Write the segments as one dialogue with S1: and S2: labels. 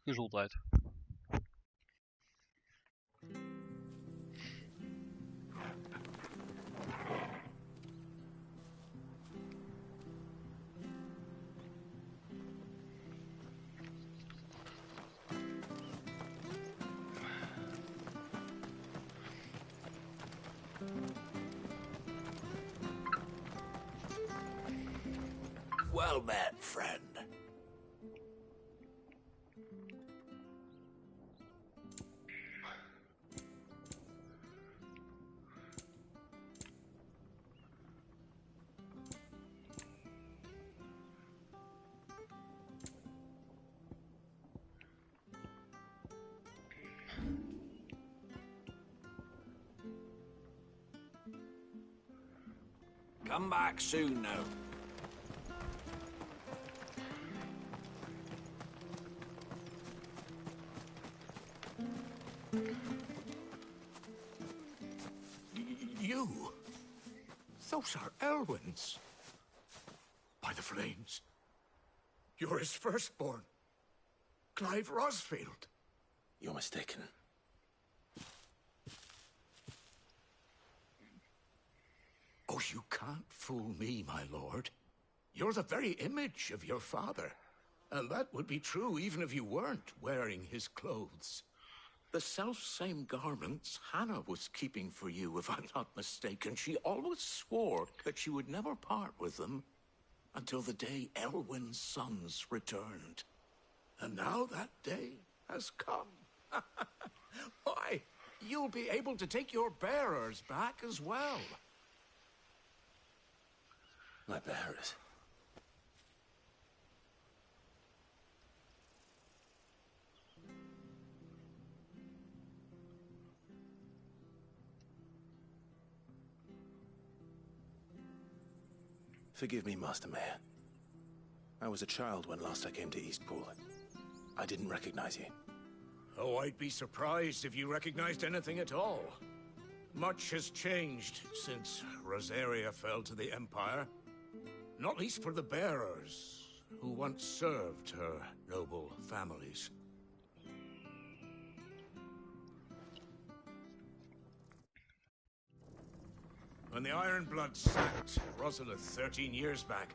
S1: Gezondheid.
S2: Well met, friend. Come back soon now. You? Those are Elwyn's. By the flames. You're his firstborn. Clive Rosfield.
S3: You're mistaken.
S2: Oh, you can't fool me, my lord. You're the very image of your father. And that would be true even if you weren't wearing his clothes. The self-same garments Hannah was keeping for you, if I'm not mistaken. She always swore that she would never part with them until the day Elwyn's sons returned. And now that day has come. Why, you'll be able to take your bearers back as well.
S3: My bearers? Forgive me, Master Mayor. I was a child when last I came to Eastpool. I didn't recognize you.
S2: Oh, I'd be surprised if you recognized anything at all. Much has changed since Rosaria fell to the Empire. Not least for the bearers, who once served her noble families. When the Ironblood sacked Rosalith 13 years back,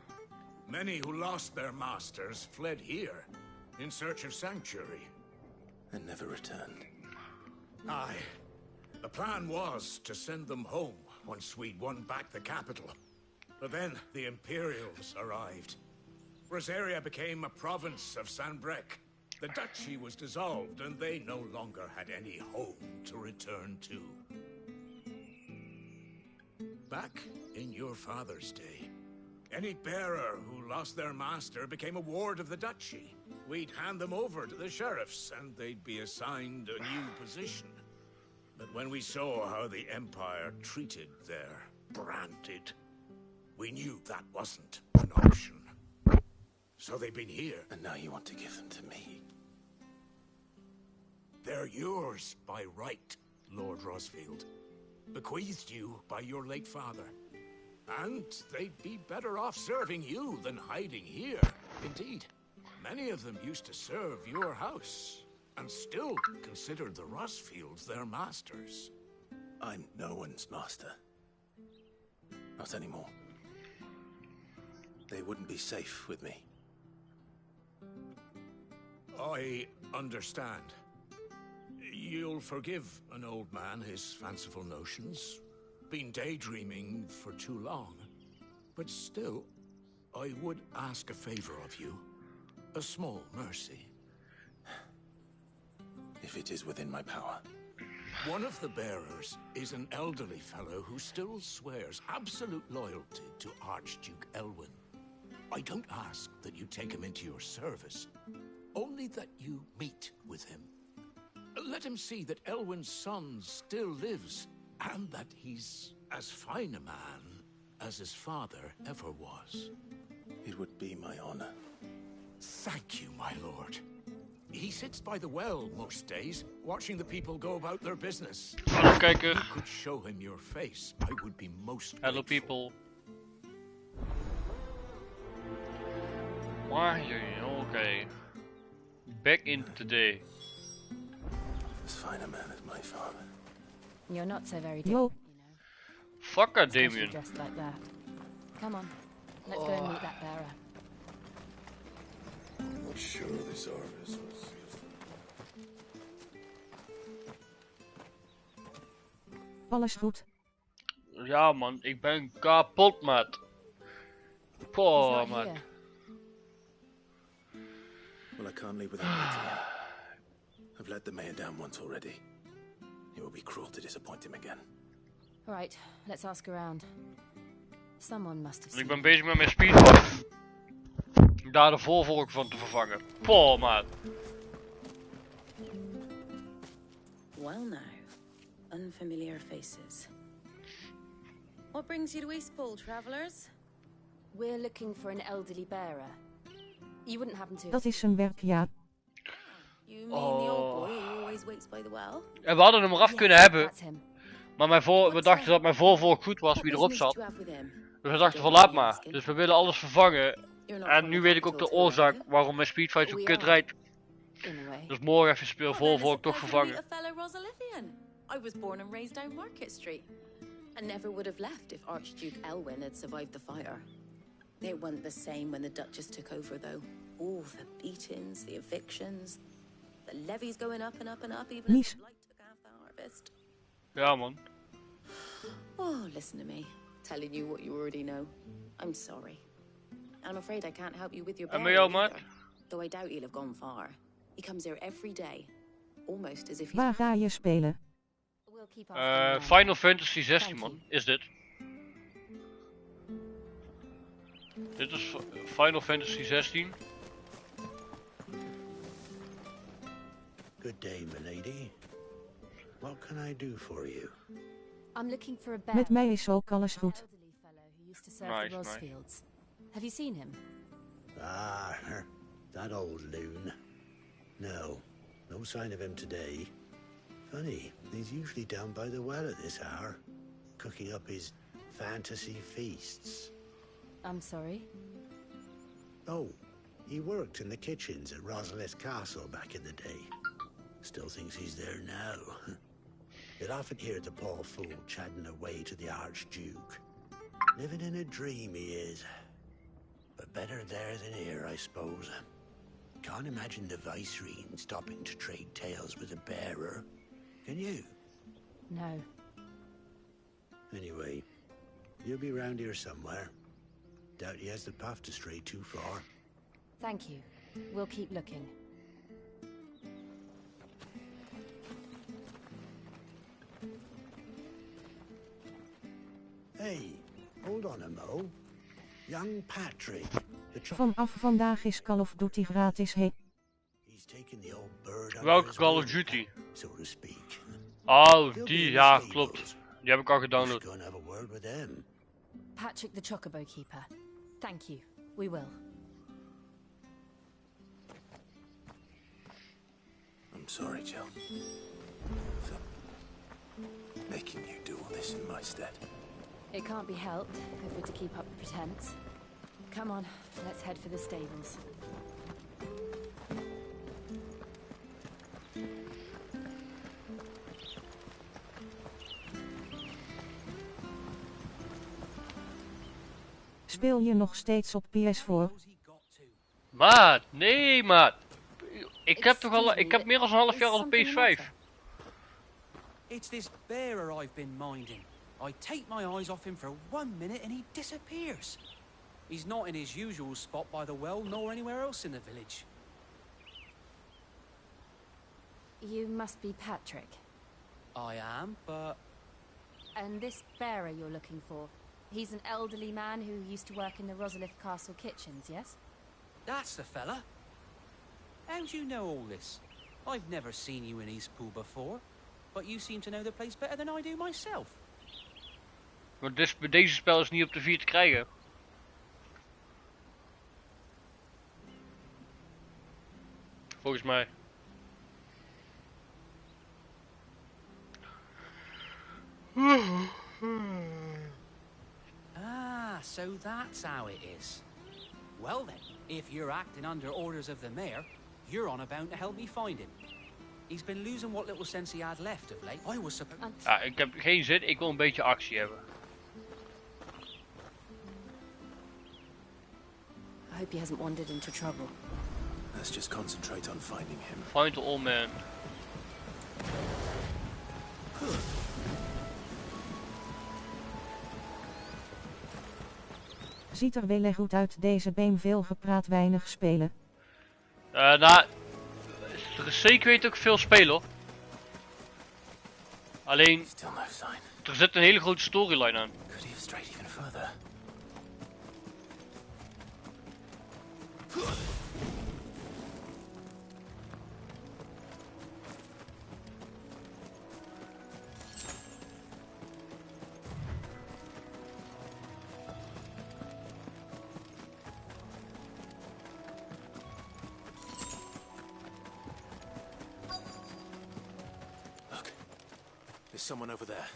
S2: many who lost their masters fled here in search of sanctuary.
S3: And never returned.
S2: Aye. The plan was to send them home once we'd won back the capital. But then the Imperials arrived. Rosaria became a province of Sanbreque. The duchy was dissolved, and they no longer had any home to return to. Back in your father's day, any bearer who lost their master became a ward of the duchy. We'd hand them over to the sheriffs, and they'd be assigned a new position. But when we saw how the Empire treated their branded, we knew that wasn't an option. So they've been here.
S3: And now you want to give them to me?
S2: They're yours by right, Lord Rosfield. Bequeathed you by your late father. And they'd be better off serving you than hiding here. Indeed, many of them used to serve your house, and still considered the Rosfields their masters.
S3: I'm no one's master. Not anymore. They wouldn't be safe with me.
S2: I understand. You'll forgive an old man his fanciful notions. Been daydreaming for too long. But still, I would ask a favor of you. A small mercy.
S3: If it is within my power.
S2: One of the bearers is an elderly fellow who still swears absolute loyalty to Archduke Elwyn. I don't ask that you take him into your service, only that you meet with him. Let him see that Elwyn's son still lives, and that he's as fine a man as his father ever was.
S3: It would be my honor.
S2: Thank you, my lord. He sits by the well most days, watching the people go about their business.
S1: Hallo kijker.
S2: If you could show him your face, I would be most
S1: Hello
S2: grateful.
S1: people. Waar je? Oké. Back in the day.
S3: As fine a man as my father.
S4: You're not so very
S5: Yo.
S4: different, you know.
S1: Fuck her,
S4: Especially
S1: Damien.
S4: dressed like that. Come on, let's go and meet that bearer.
S3: I'm not sure this harvest was...
S5: Alles goed.
S1: Ja man, ik ben kapot, maat.
S4: He's
S1: Poh,
S4: not
S1: maat.
S4: here.
S3: Well, I can't leave without meeting him. I've let the mayor down once already. It would be cruel to disappoint him again.
S4: All right, let's ask around. Someone must have
S1: Ik
S4: seen
S1: ben
S4: him.
S1: bezig met mijn speedrun. Daar de voorvolk van te vervangen. Poh, maat.
S6: Well now, unfamiliar faces. What brings you to Eastpool, travelers?
S4: We're looking for an elderly bearer. You wouldn't happen to...
S5: Dat is zijn werk, ja.
S6: You mean the old boy who always waits by the well?
S1: En we hadden hem eraf
S4: Yes,
S1: kunnen hebben.
S4: that's him.
S1: Maar we dachten dat mijn voorvolk goed was wie erop zat.
S6: To have with him?
S1: Dus we dachten van laat maar. Dus we willen alles vervangen.
S6: You're not
S1: En
S6: from
S1: nu
S6: the
S1: weet ik ook
S6: capital
S1: de
S6: too,
S1: oorzaak
S6: are you?
S1: waarom mijn speedfight zo
S4: We
S1: kut
S4: are.
S1: rijdt.
S4: In a way.
S1: Dus morgen even speel
S6: Well, then
S1: voorvolk
S6: it's
S1: toch
S6: a pleasure to
S1: vervangen.
S6: meet a fellow Rosalithian. I was born and raised down Market Street. I never would have left if Archduke Elwyn had survived the fire. It wasn't the same when the Duchess took over, though. All the beatings, the evictions, the levies going up and up and up, even as
S5: Mies.
S6: the blight took half the harvest.
S1: Ja man.
S6: Oh, listen to me, telling you what you already know. I'm sorry. I'm afraid I can't help you with your
S1: En
S6: bearer
S1: met jou,
S6: either,
S1: maat?
S6: though I doubt he'll have gone far. He comes here every day, almost as if he's...
S5: Waar ga je spelen?
S4: We'll keep asking around.
S1: Final Fantasy 16
S4: Thank
S1: man.
S4: you.
S1: Is dit. Dit is Final Fantasy 16.
S7: Good day, milady. What can I do for you?
S4: I'm looking for a bearer.
S5: Met mij is ook alles
S4: An
S5: goed.
S4: elderly fellow who used to serve
S1: Nice,
S4: the
S1: nice.
S4: Rosfields. Have you seen him?
S7: Ah, that old loon. No sign of him today. Funny, he's usually down by the well at this hour, cooking up his fantasy feasts.
S4: I'm sorry.
S7: Oh, he worked in the kitchens at Rosalith Castle back in the day. Still thinks he's there now. You'd often hear the poor fool chatting away to the Archduke. Living in a dream he is. But better there than here, I suppose. Can't imagine the Viceroy stopping to trade tales with a bearer. Can you?
S4: No.
S7: Anyway, you'll be round here somewhere. Doubt he has the path to stray too far.
S4: Thank you. We'll keep looking.
S7: Hey, hold on a mo. Young Patrick, the
S5: Vanaf vandaag is Call of Duty gratis. Hey,
S7: he's taken the old bird under
S1: Welke
S7: his
S1: Call of
S7: wing,
S1: Duty?
S7: so to speak.
S1: Oh,
S7: He'll be
S1: die,
S7: in
S1: ja,
S7: the
S1: klopt.
S7: stables.
S1: Die heb ik al
S7: Let's
S1: gedownload.
S7: go and have a word with him.
S4: Patrick the Chocobo Keeper. Thank you. We will.
S3: I'm sorry, Jill. For making you do all this in my stead.
S4: It can't be helped if we're to keep up the pretense. Come on, let's head for the stables.
S5: speel je nog steeds op PS4?
S1: Maat, nee maat. Ik heb meer dan een half jaar al een PS5.
S8: It's this bearer I've been minding. I take my eyes off him for 1 minute and he disappears. He's not in his usual spot by the well, nor anywhere else in the village.
S4: You must be Patrick.
S8: I am, but
S4: And this bearer you're looking for, he's an elderly man who used to work in the Rosalith Castle kitchens, yes?
S8: that's the fella. How do you know all this? I've never seen you in Eastpool before, but you seem to know the place better than I do myself.
S1: Want deze spel is niet op de 4 te krijgen. Volgens mij.
S8: Ah, so that's how it is. Well then, if you're acting under orders of the mayor, you're on about to help me find him. He's been losing what little sense he had left of late. I was supposed...
S1: Ja, ik heb geen zin, ik wil een beetje actie hebben.
S4: I hope he hasn't wandered into trouble.
S3: Let's just concentrate on finding him.
S1: Find the old man.
S5: Ziet er wel goed uit deze game, veel gepraat, weinig spelen.
S1: Nou, er is zeker weten ook veel spelen hoor. Alleen,
S3: Still no sign.
S1: er zit een hele grote storyline aan.
S3: Could he have strayed even further? Look, there's someone over there.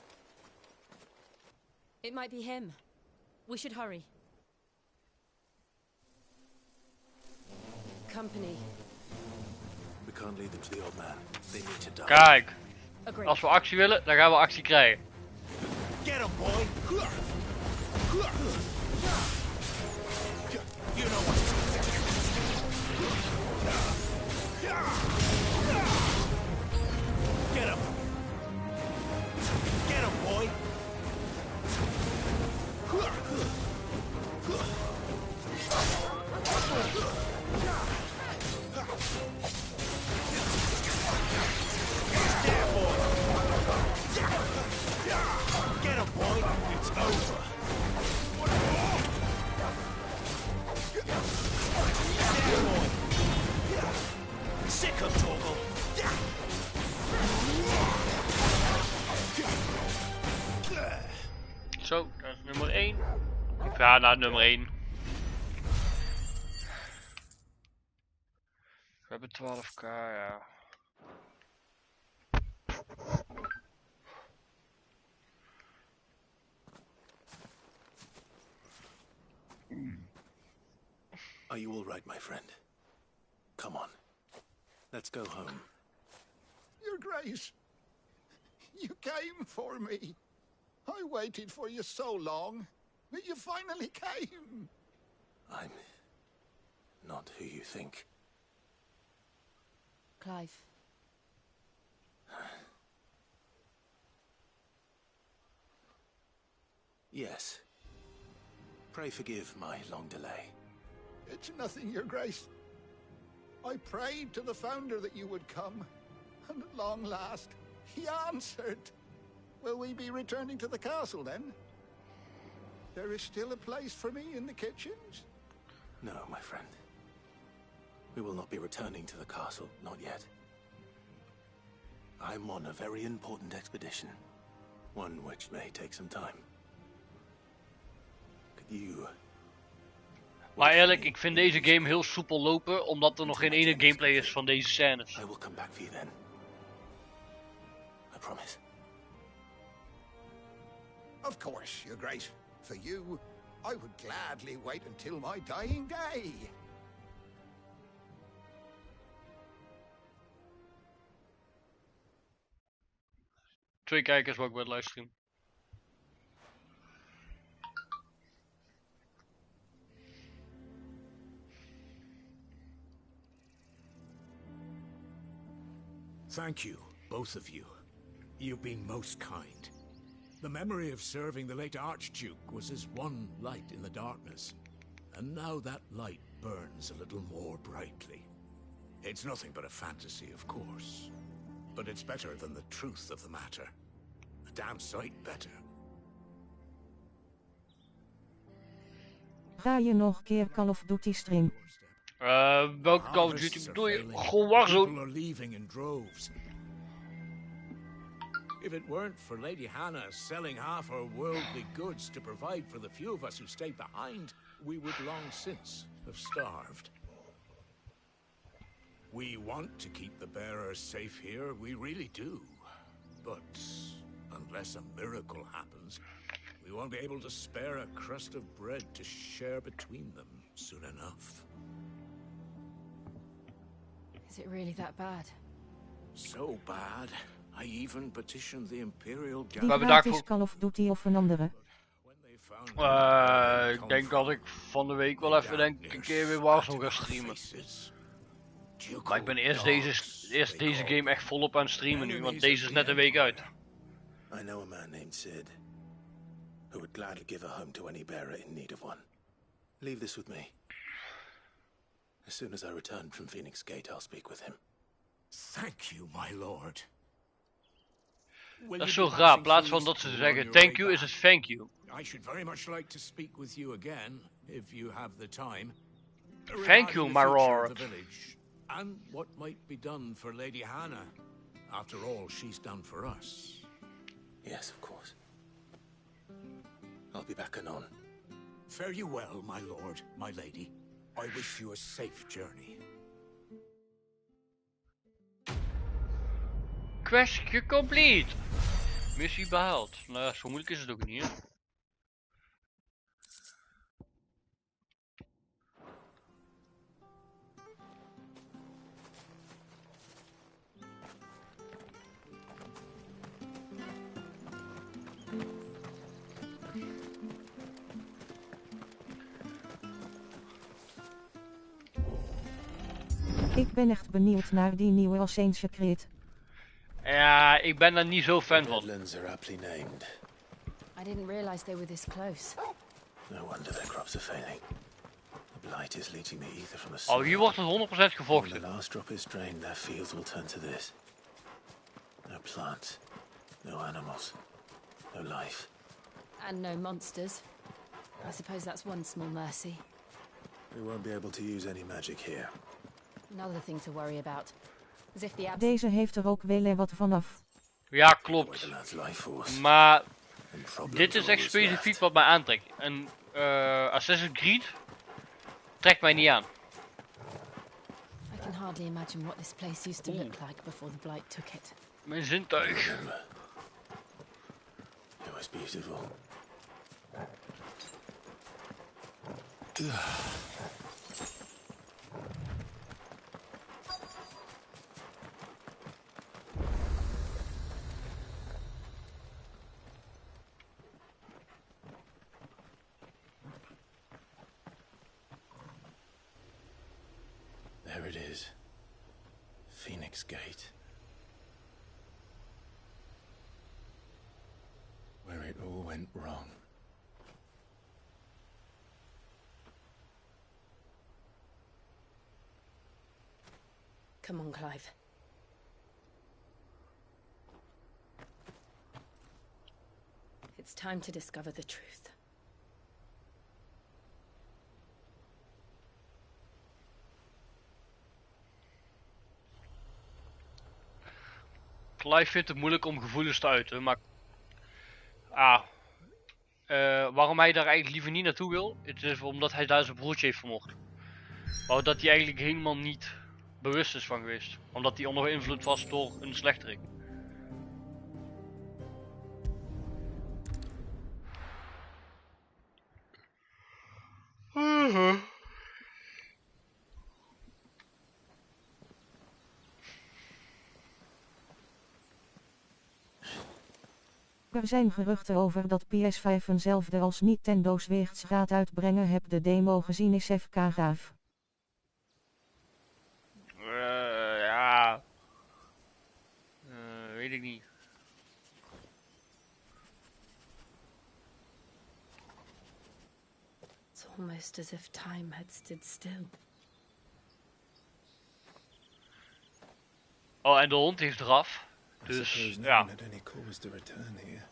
S4: It might be him. We should hurry. Company.
S3: We can't lead them to the old man. They need to die.
S1: Kijk,
S4: Agreed.
S1: als we actie willen, dan gaan we actie krijgen.
S3: Get him, boy! You know what? Get him! Get him, boy! There, boy! Get him, boy! It's over! There, boy! Sick of Torgal!
S1: Zo, dat is nummer 1. Ik ga naar nummer 1. We hebben 12k, ja.
S3: Are you all right, my friend? Come on. Let's go home.
S2: Your Grace, you came for me. I waited for you so long, but you finally came.
S3: I'm not who you think.
S4: Clive.
S3: Yes. Pray forgive my long delay.
S2: It's nothing, Your Grace. I prayed to the Founder that you would come, and at long last, he answered. Will we be returning to the castle, then? There is still a place for me in the kitchens?
S3: No, my friend. We will not be returning to the castle, not yet. I'm on a very important expedition. One which may take some time. Could you...
S1: Maar eerlijk, ik vind deze game heel soepel lopen, omdat er nog geen ene gameplay is van deze scènes.
S3: I will come back for you then. I promise.
S2: Of course, Your Grace. For you, I would gladly wait until my dying day.
S1: Twee kijkers wou ik bij het livestream.
S2: Thank you, both of you. You've been most kind. The memory of serving the late Archduke was as one light in the darkness. And now that light burns a little more brightly. It's nothing but a fantasy, of course. But it's better than the truth of the matter. A damn sight better.
S5: Ga je nog keer Call of Duty stream?
S1: Welke Call of Duty bedoel je? Gewoon Warzone.
S2: People are leaving in droves. If it weren't for Lady Hannah selling half her worldly goods to provide for the few of us who stayed behind, we would long since have starved. We want to keep the bearers safe here, we really do. But unless a miracle happens, we won't be able to spare a crust of bread to share between them soon enough.
S4: Is it really that bad?
S2: So bad, I even petitioned the Imperial
S5: Die
S1: hebben
S5: gratis
S1: daarvoor-
S5: Call of Duty of een andere?
S1: Ik denk dat ik van de week wel even een keer weer Warzone ga streamen. Maar ik ben eerst deze game echt volop aan het streamen nu, want deze is net een week uit.
S3: I know a man named Sid who would gladly give a home to any bearer in need of one. Leave this with me. As soon as I return from Phoenix Gate, I'll speak with him.
S2: Thank you, my lord. Will
S1: Dat is
S2: you
S1: zo
S2: be
S1: raar, in
S2: passing
S1: plaats
S2: through
S1: van dat ze
S2: Eastpool
S1: zeggen
S2: on your
S1: thank
S2: way
S1: you, is
S2: back?
S1: het thank you.
S2: I should very much like to speak with you again, if you have the time.
S1: Thank you,
S2: Regarding
S1: my
S2: the future of
S1: lord.
S2: the village, and what might be done for Lady Hannah. After all she's done for us.
S3: Yes, of course. I'll be back anon.
S2: Fare you well, my lord, my lady. I wish you a safe journey.
S1: Quest complete. Missie behaald. Nou ja, zo moeilijk is het ook niet, hè?
S5: Ik ben echt benieuwd naar die nieuwe Assassin's Creed.
S1: Ja, ik ben daar niet zo fan van.
S3: Redlands are aptly named.
S4: I didn't realize they were this close.
S3: No wonder their crops are failing. The blight is leaching the ether from a
S1: Oh, hier wordt het 100%
S3: When the
S1: gevochten.
S3: last drop is drained, their fields will turn to this. No plants, no animals, no life.
S4: And no monsters. I suppose that's one small mercy.
S3: We won't be able to use any magic here.
S4: Another thing to worry about. As if the abs-
S5: Deze heeft er ook wel wat vanaf.
S1: Ja,
S3: Away
S1: klopt.
S3: the lad's life force.
S1: Maar
S3: And problems
S1: dit is echt
S3: always
S1: specifiek
S3: left.
S1: wat mij aantrekt. En Assassin's Creed trekt mij niet aan.
S4: I can hardly imagine what this place used to look like before the Blight took it.
S1: Mijn zintuig.
S3: Remember, it was beautiful. There it is. Phoenix Gate. Where it all went wrong.
S6: Come on, Clive. It's time to discover the truth.
S1: Clive vindt het moeilijk om gevoelens te uiten, maar... waarom hij daar eigenlijk liever niet naartoe wil? Het is omdat hij daar zijn broertje heeft vermoord. Maar dat hij eigenlijk helemaal niet bewust is van geweest. Omdat hij onder invloed was door een slechterik.
S5: Er zijn geruchten over dat PS5 eenzelfde als Nintendo's Wichts gaat uitbrengen. Heb de demo gezien, is FK gaaf.
S1: Ja. Weet ik niet.
S6: It's almost as if time had stood still.
S1: Oh, en de hond heeft eraf.
S3: I
S1: Dus,
S3: suppose no
S1: ja.
S3: one had any cause to return here.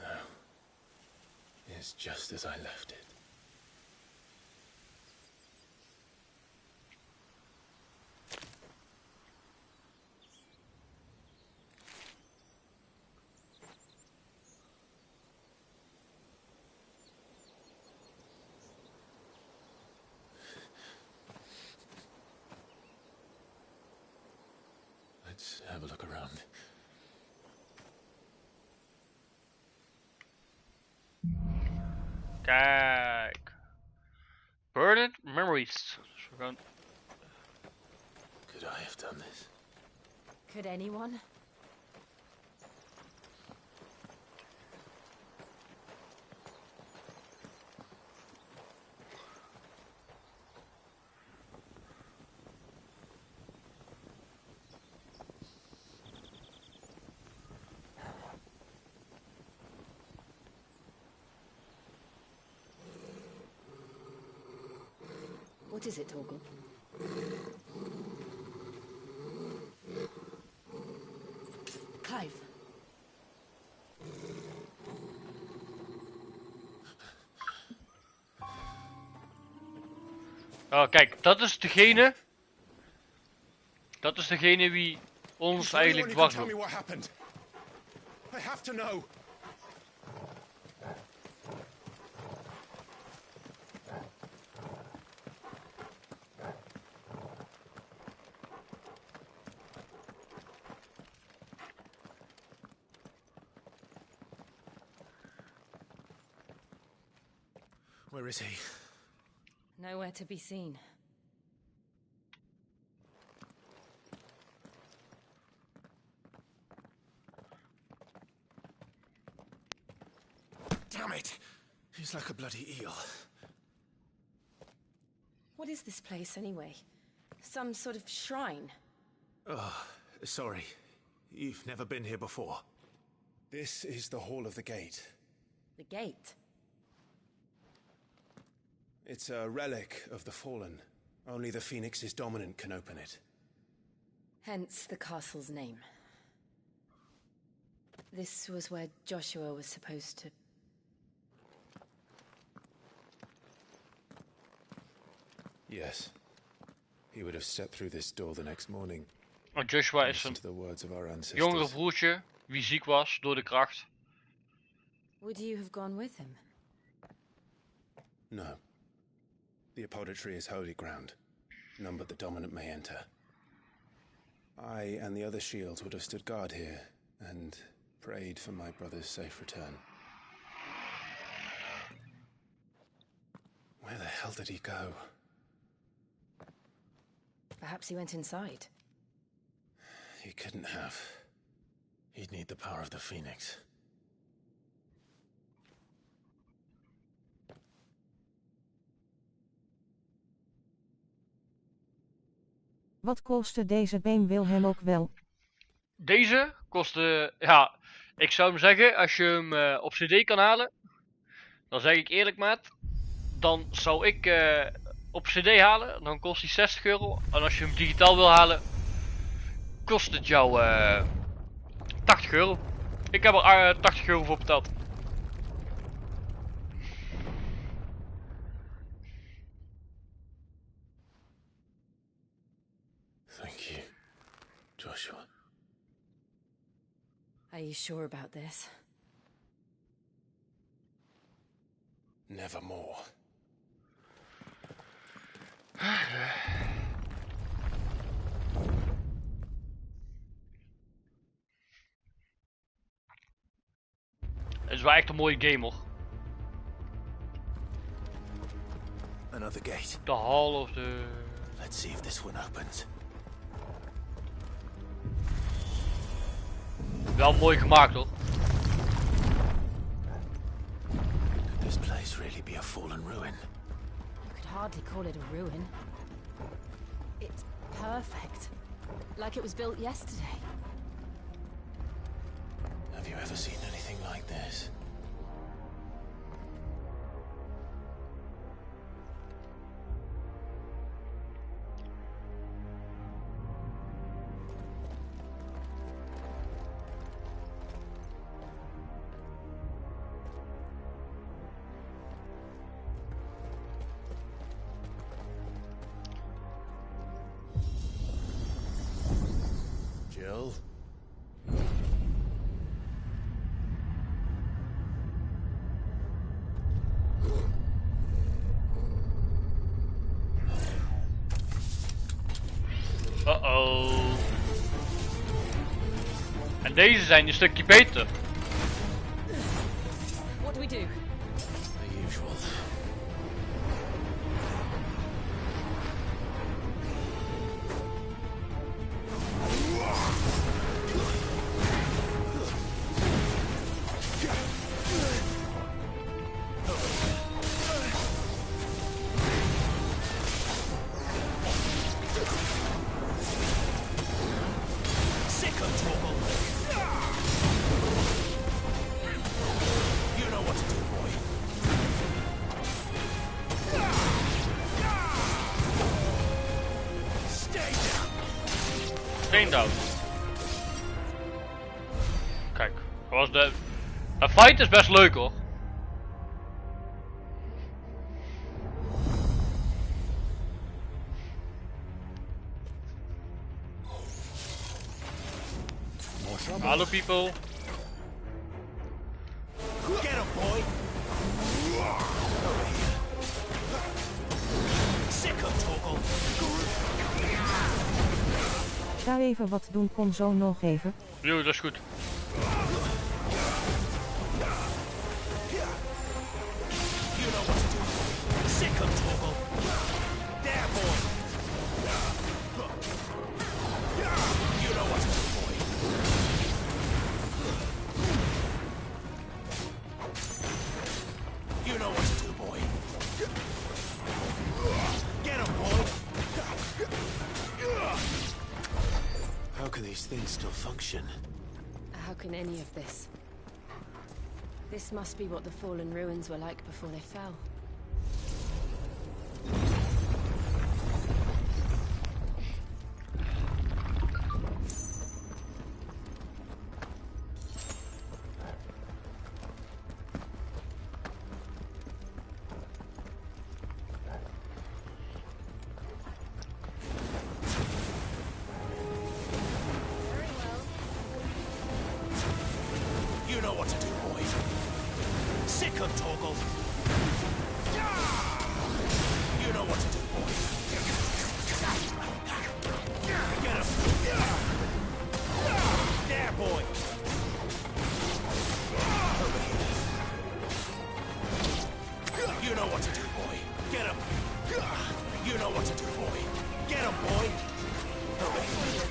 S3: No. It's just as I left it. Let's have a look around.
S1: Kijk. Burned Memories. Dus we gaan
S3: Could I have done this?
S4: Could anyone? What is it, Torgal? Clive.
S1: Oh, kijk, dat is degene. Dat is degene wie ons eigenlijk dwars
S3: Tell me
S1: loopt.
S3: what happened. I have to know. Where is he?
S4: Nowhere to be seen.
S3: Damn it! He's like a bloody eel.
S4: What is this place, anyway? Some sort of shrine?
S3: Oh, sorry. You've never been here before. This is the Hall of the Gate.
S4: The gate?
S3: It's a relic of the Fallen. Only the Phoenix's dominant can open it.
S4: Hence the castle's name. This was where Joshua was supposed to...
S3: Yes. He would have stepped through this door the next morning.
S1: Want Joshua is
S3: Listen
S1: een
S3: to the words of our ancestors.
S1: jongere broertje, wie ziek was door de kracht.
S4: Would you have gone with him?
S3: No. The Apothecary is holy ground. None but the dominant may enter. I and the other shields would have stood guard here and prayed for my brother's safe return. Where the hell did he go?
S4: Perhaps he went inside.
S3: He couldn't have. He'd need the power of the Phoenix.
S5: Wat kostte deze been Wilhelm ook wel?
S1: Deze kostte, ja, ik zou hem zeggen, als je hem op CD kan halen, dan zeg ik eerlijk maat, dan zou ik op CD halen, dan kost hij 60 euro. En als je hem digitaal wil halen, kost het jou 80 euro. Ik heb er 80 euro voor betaald.
S3: Thank you, Joshua.
S4: Are you sure about this?
S3: Nevermore.
S1: Het is wel echt een mooie game hoor.
S3: Another gate.
S1: De Hall of the...
S3: Let's see if this one opens.
S1: Wel mooi gemaakt hoor.
S3: Could this place really be a fallen ruin?
S4: You could hardly call it a ruin. It's perfect. Like it was built yesterday.
S3: Have you ever seen anything like this? Jill?
S1: Uh-oh. En deze zijn een stukje beter.
S4: What do we do?
S3: The usual. on, Torgal. You know what to do, boy. Stay down.
S1: Steen down. Kijk, zoals de fight is best leuk hoor. Hello people.
S3: Get him, boy. Over here. Sick of Torgal.
S5: Ga even wat doen, kon zo nog even.
S1: Jo, dat is goed.
S3: You know what to do. Sick of Torgal. There, boy. You know what to do, boy. You know what to do, boy. Get him, boy. How can these things still function?
S4: How can any of this? This must be what the fallen ruins were like before they fell.
S3: You know what to do, boy. Sick of Torgal. You know what to do, boy. Get him. There, boy. Over here. You know what to do, boy. Get him. You know what to do, boy. Get him, boy. Over here.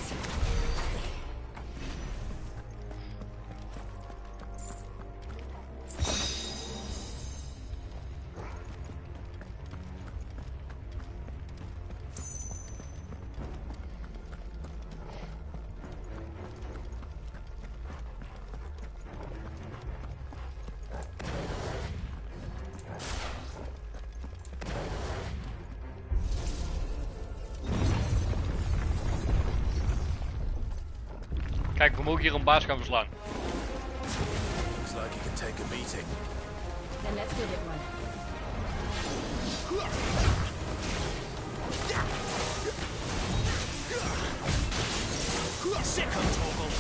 S1: Kijk, we mogen hier een baas gaan verslaan.
S3: Looks like you can take a beating.
S4: Then let's give it one.
S3: Sick of Torgal.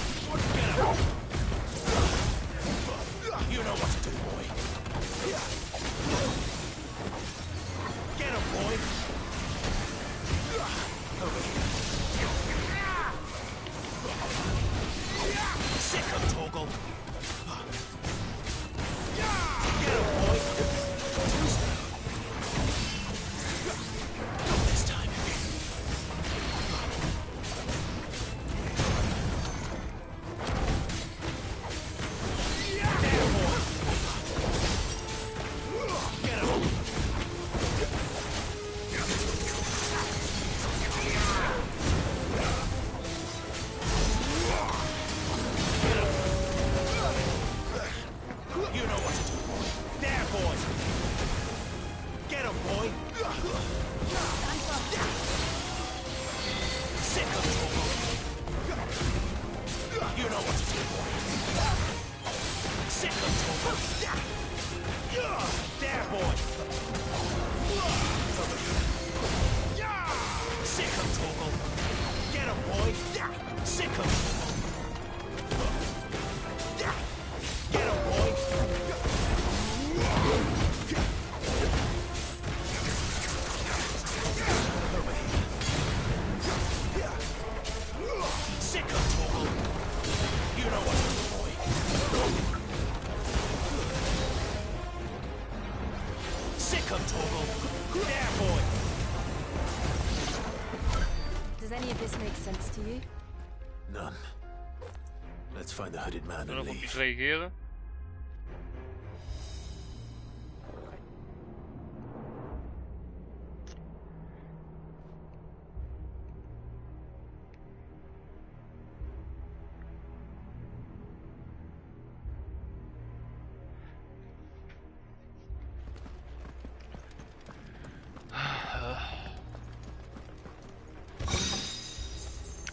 S3: Get him. You know what to do, boy. Get him, boy. Over here. Sick of Torgal. Get him, boy. Not this time. There, boy. Get him. You know what to do, boy. There, boy. Get him, boy. Sick of Torgal. You know what to do, boy. Sick of Torgal. There, boy. Sick of Torgal. Get him, boy. Sick of Torgal. Get him, boy. Over here. Sick of Torgal. You know what to do, boy. Sick of Torgal. There, boy.
S4: Does any of this make sense to you?
S3: None. Let's find the hooded man
S1: Nog
S3: and
S1: op iets
S3: leave.
S1: reageren.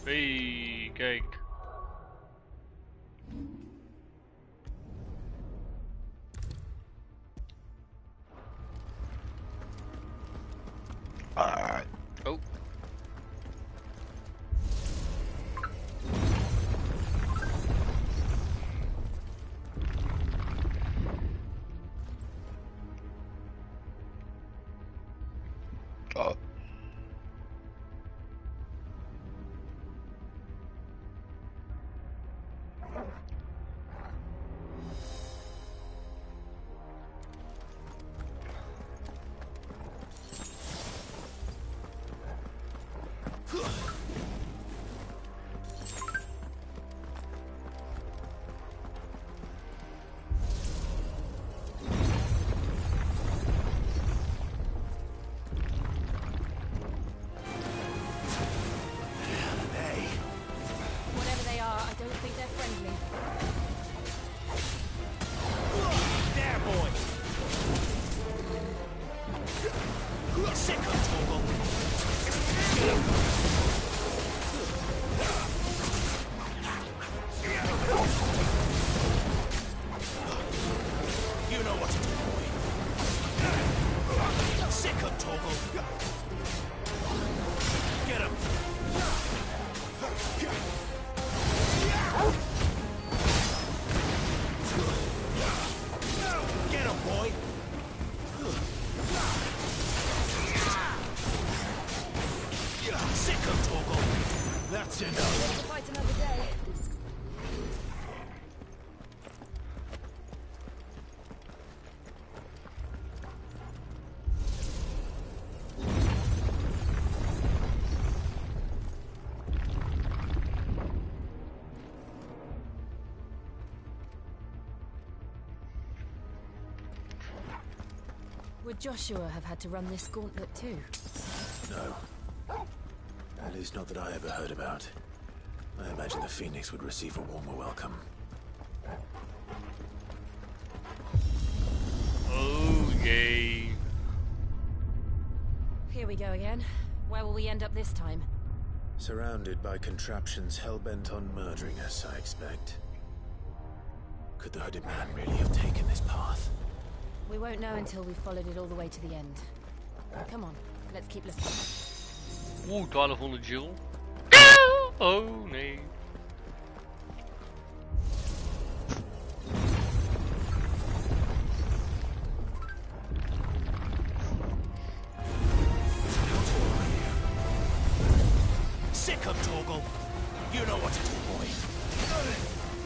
S1: Hey, kijk. Oh.
S4: Whatever they are, I don't think they're friendly.
S8: There, boy! Sick of Torgal! You know what to do, boy. Sick of Torgal! Get him! Get him, boy! Sick of Torgal! That's enough!
S4: Fight another day. Would Joshua have had to run this gauntlet too?
S3: No. At least not that I ever heard about. I imagine the Phoenix would receive a warmer welcome.
S1: Oh, yay.
S4: Here we go again. Where will we end up this time?
S3: Surrounded by contraptions hell-bent on murdering us, I expect. Could the hooded man really have taken this path?
S4: We won't know until we've followed it all the way to the end. Come on, let's keep listening.
S1: Oeh, 1200 Jill. Oh, nee.
S8: Sick of Torgal! You know what to do, boy.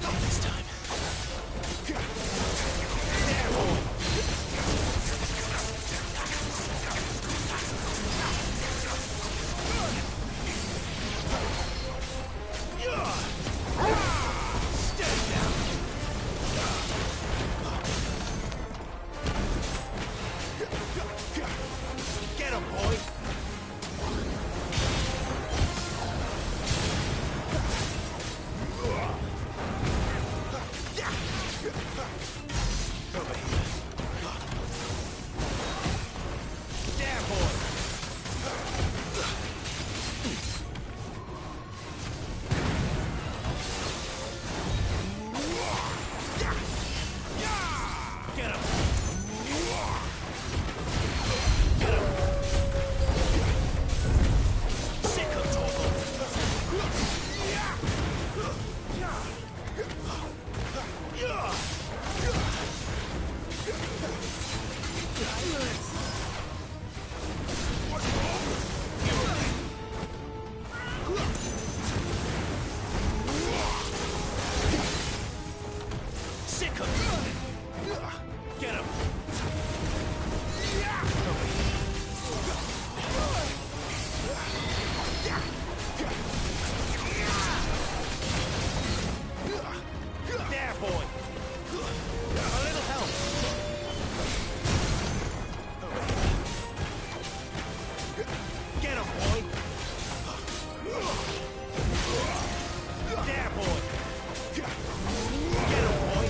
S8: Not this time. There, boy! Stay down! Get him, boy! Over here. There, boy! Get him! Get him! Sick of Torgal! Sick of Get him! There, boy! A little help! Get him, boy! There, boy! Get him, boy!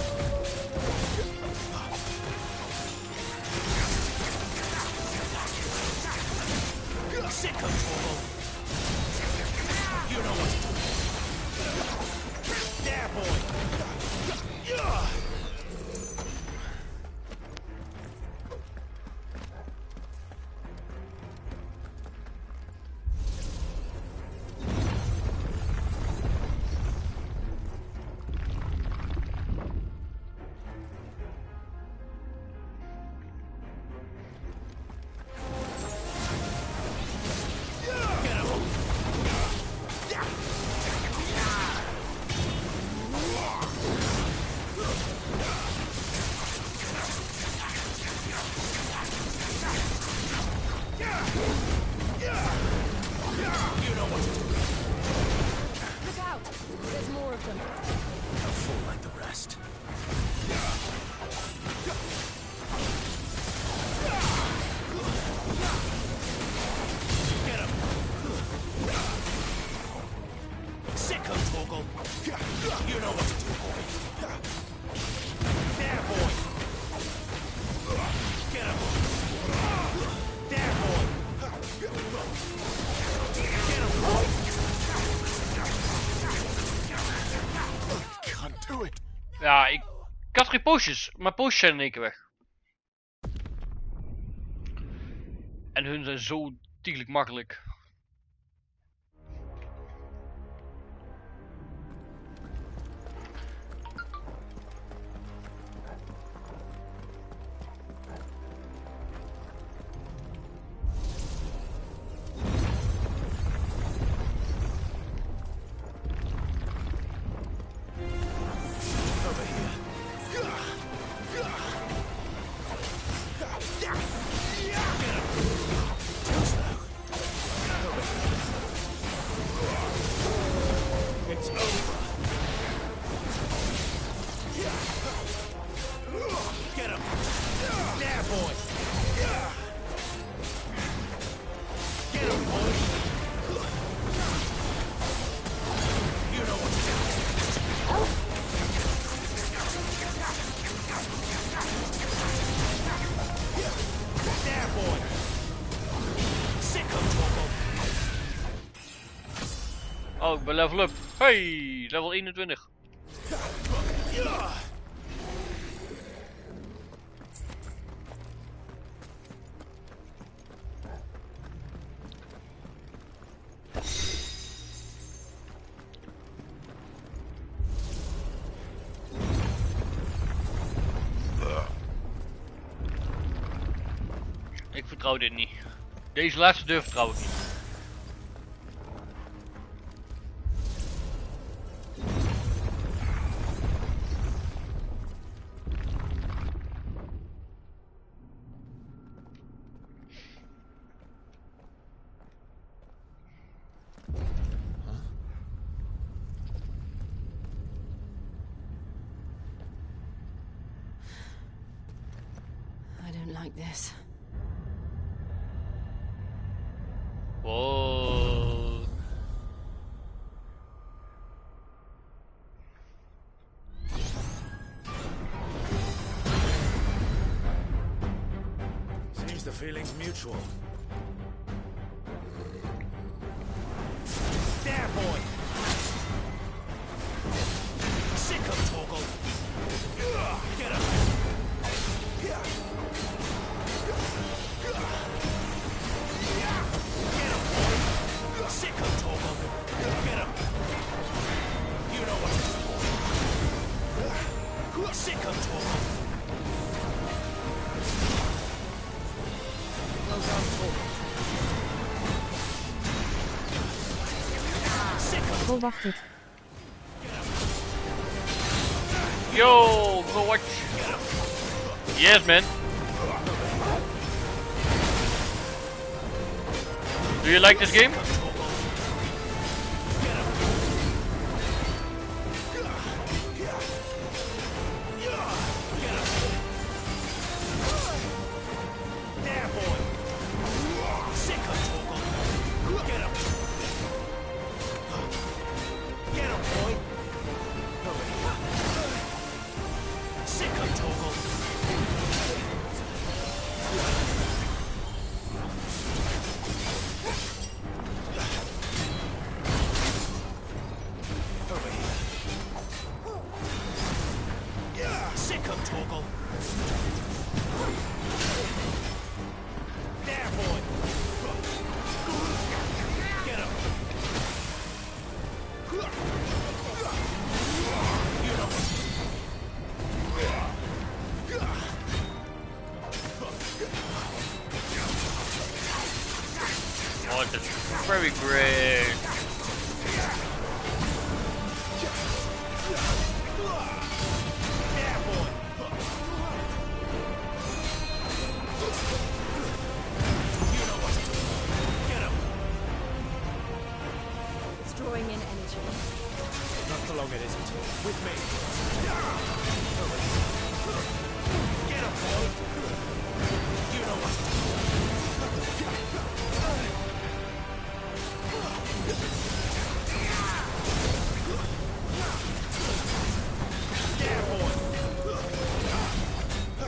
S1: Ja, ik had geen poosjes. Mijn poosjes zijn in één keer weg. En hun zijn zo tiegelijk makkelijk. Oh, ik ben level up. Hey, level 21. Ik vertrouw dit niet. Deze laatste deur vertrouw ik niet.
S4: I don't like this.
S1: Whoa.
S3: Seems the feeling's mutual. There, boy! Sick of Torgal! Get him! Get him, boy! Sick of Torgal! Get him! You know what to do. Sick of Torgal! Well done, Torgal.
S5: Oh, wacht het.
S1: Yo, go watch. Yes, man. Do you like this game?
S3: There, boy! Sick of Torgal! Get him! Get him, boy! Sick of Torgal! Over here. Sick of Torgal! There, boy! Get him! You know
S1: Oh, that's very great.
S3: there, boy! You know what to do. Get him!
S4: It's drawing in energy.
S3: Not for long, it isn't. With me. Get him, boy! You know what to do. There, boy!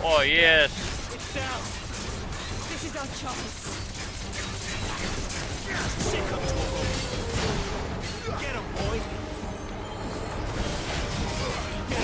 S1: Oh, yes.
S3: It's down!
S4: This is our chance.
S3: Sick of Torgal! Get him, boy! Get him!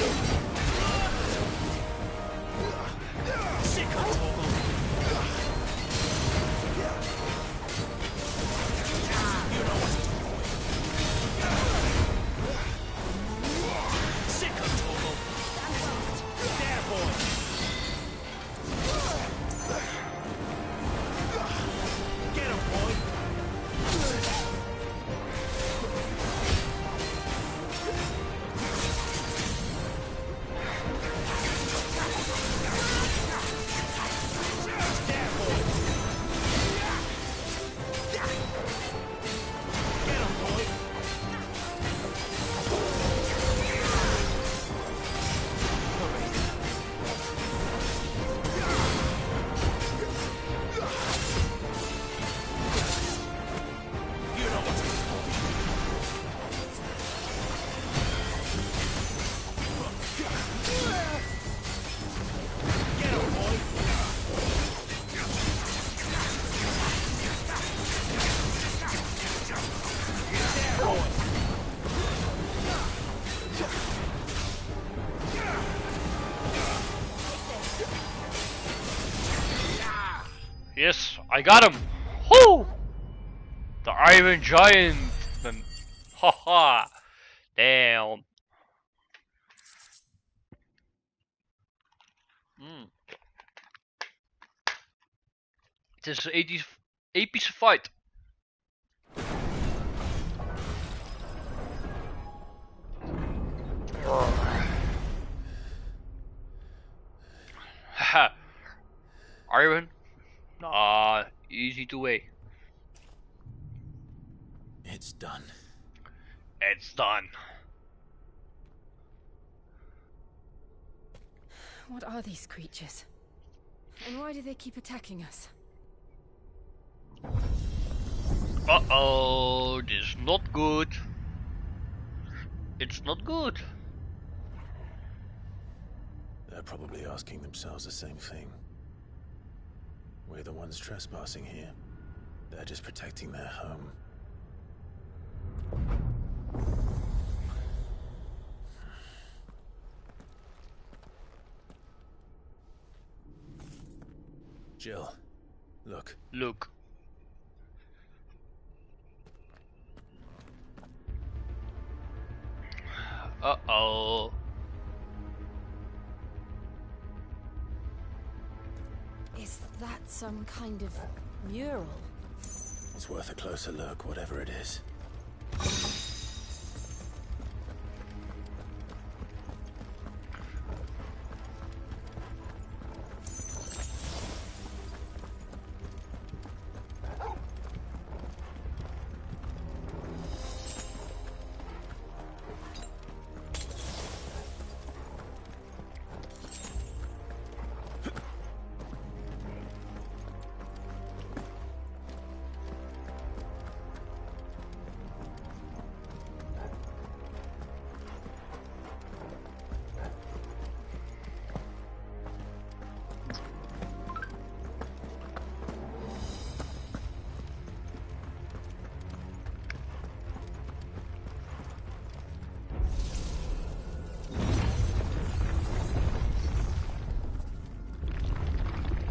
S1: Yes, I got him! Whoo! The Iron Giant! Haha! Damn! Het is een epische fight. Haha. Iron? Nah, easy to weigh.
S3: It's done.
S1: It's done.
S4: What are these creatures? And why do they keep attacking us?
S1: Uh-oh, this is not good. It's not good.
S3: They're probably asking themselves the same thing. We're the ones trespassing here. They're just protecting their home. Jill, look.
S1: Look. Uh-oh.
S4: Is that some kind of mural?
S3: It's worth a closer look, whatever it is.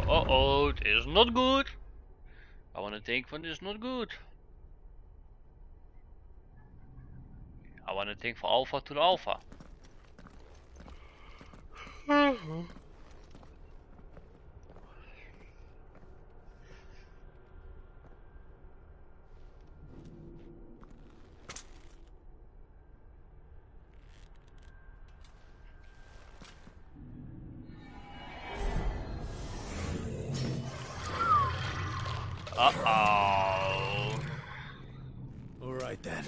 S1: Uh-oh, it is not good. I want to think van this is not good. I want to think van alpha to the alpha. Uh-oh.
S3: All right then.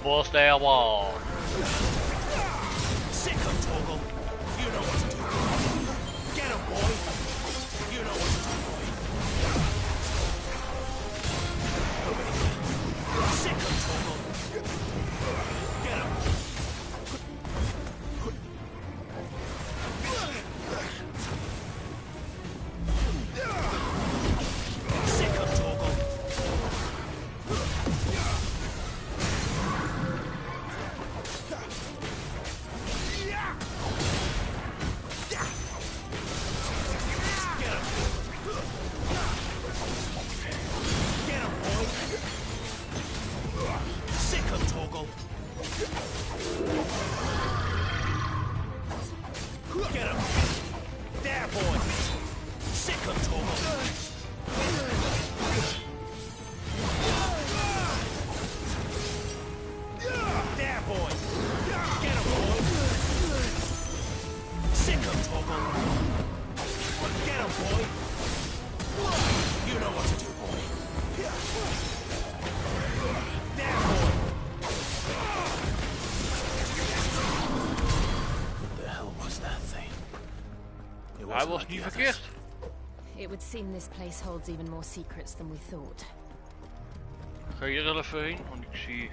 S1: Was there one?
S3: Sick of Torgal. You know what to do. Get him, boy. You know what to do, boy. Over here. Sick of Torgal. Get him. Sick of Torgal. Get him! There, boy! Sick of Torgal! There, boy! Get him, boy! Sick of Torgal! Get him, boy! You know what to do, boy! There, boy! What the hell was that thing?
S1: Hij was niet verkeerd.
S4: It would seem this place holds even more secrets than we thought.
S1: Ik ga hier wel even heen, want ik zie...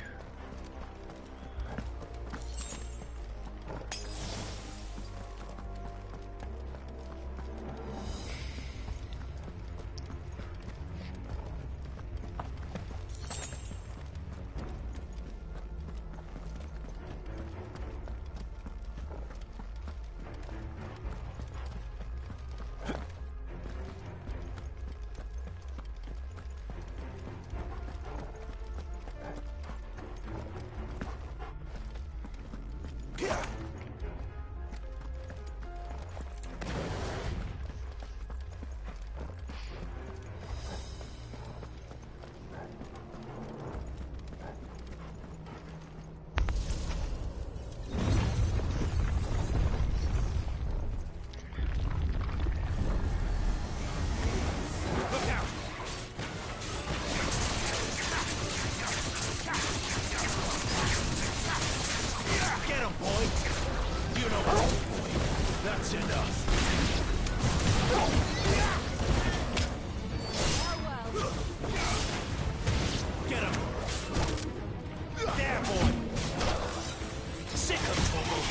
S3: him, boy! You know what, boy? That's enough. Get him! There, boy! Sick of trouble!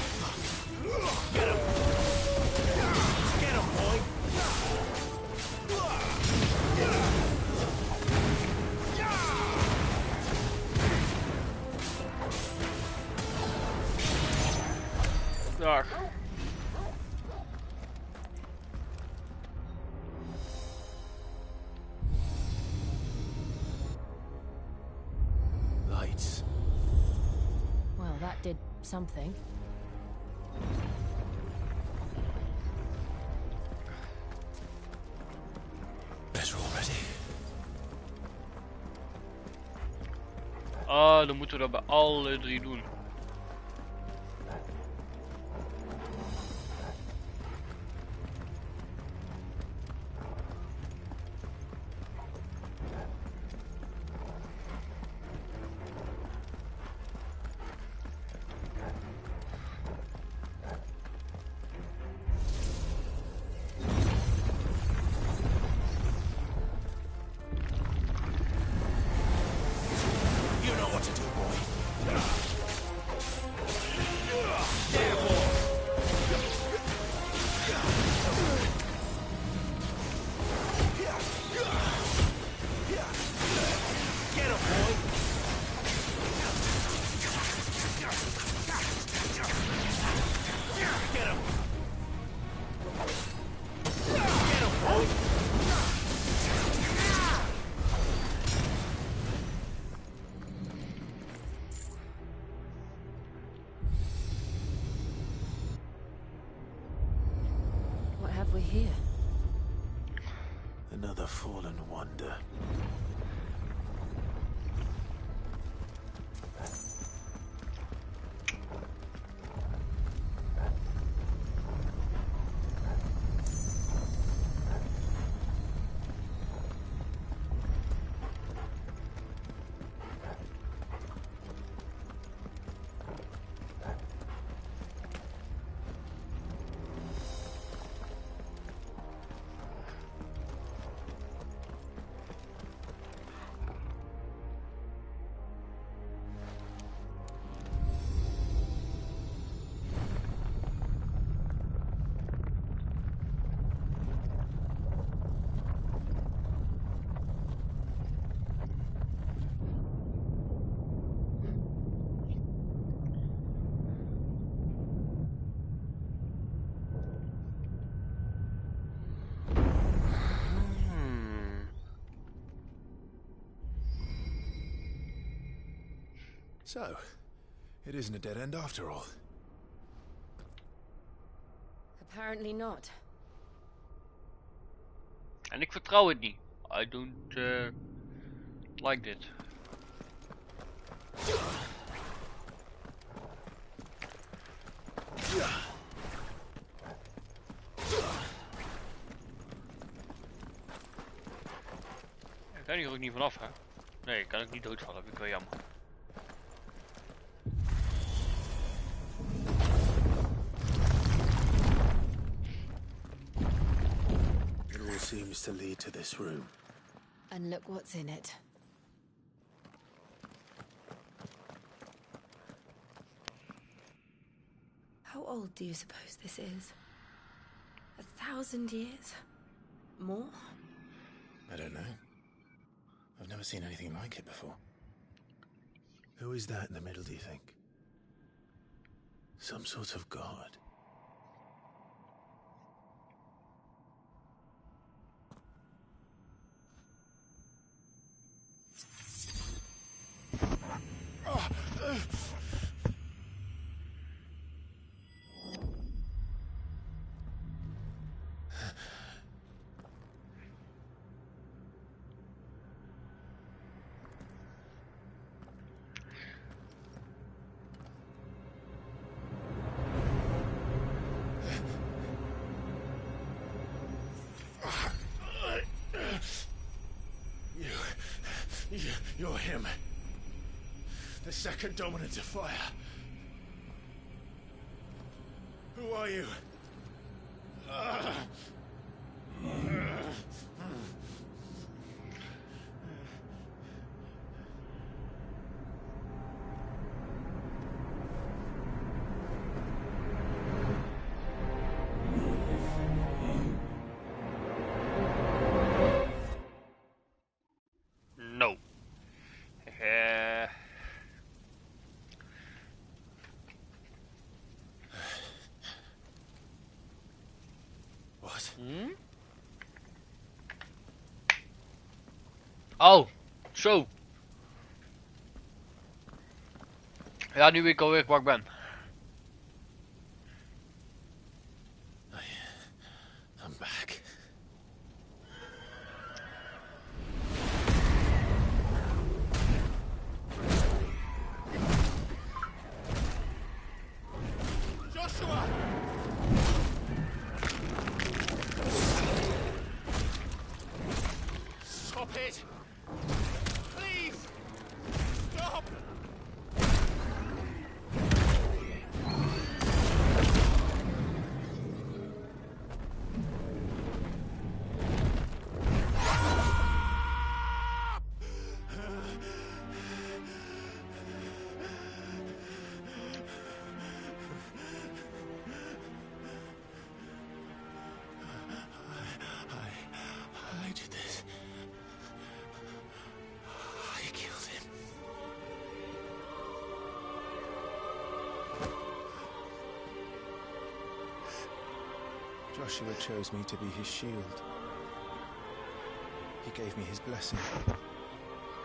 S3: Get him! Get him, boy!
S1: Dag.
S3: Lights.
S4: Well, that did something.
S3: Better already.
S1: Ah, dan moeten we dat bij alle 3 doen.
S3: You know what to do, boy.
S4: We're here.
S3: Another fallen wonder. So, it isn't a dead end after all.
S4: Apparently not.
S1: En ik vertrouw het niet. I don't like this. Ik kan hier ook niet vanaf, hè? Nee, ik kan ook niet doodvallen, vind ik wel jammer.
S3: It all seems to lead to this room.
S4: And look what's in it.
S6: How old do you suppose this is? 1,000 years? More?
S3: I don't know. I've never seen anything like it before. Who is that in the middle, do you think? Some sort of god. You're him. The second dominant of fire. Who are you?
S1: No.
S3: What?
S1: Oh, zo. Ja, nu weet ik alweer waar ik ben.
S3: I'm back. Joshua! Stop it! Please! Stop! I did this. I killed him. Joshua chose me to be his shield. He gave me his blessing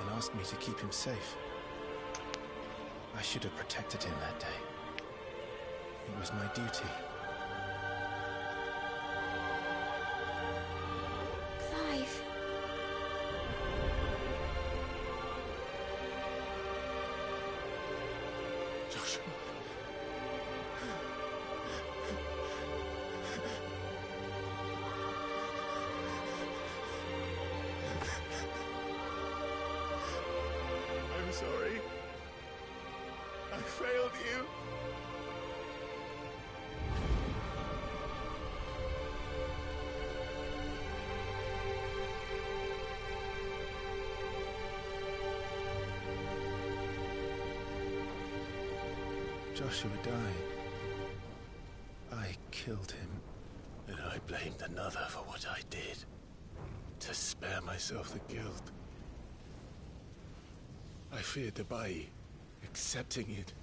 S3: and asked me to keep him safe. I should have protected him that day. It was my duty.
S9: Clive.
S3: Joshua. I'm sorry. I failed you. Joshua died. I killed him. And I blamed another for what I did. To spare myself the guilt. I feared that by accepting it,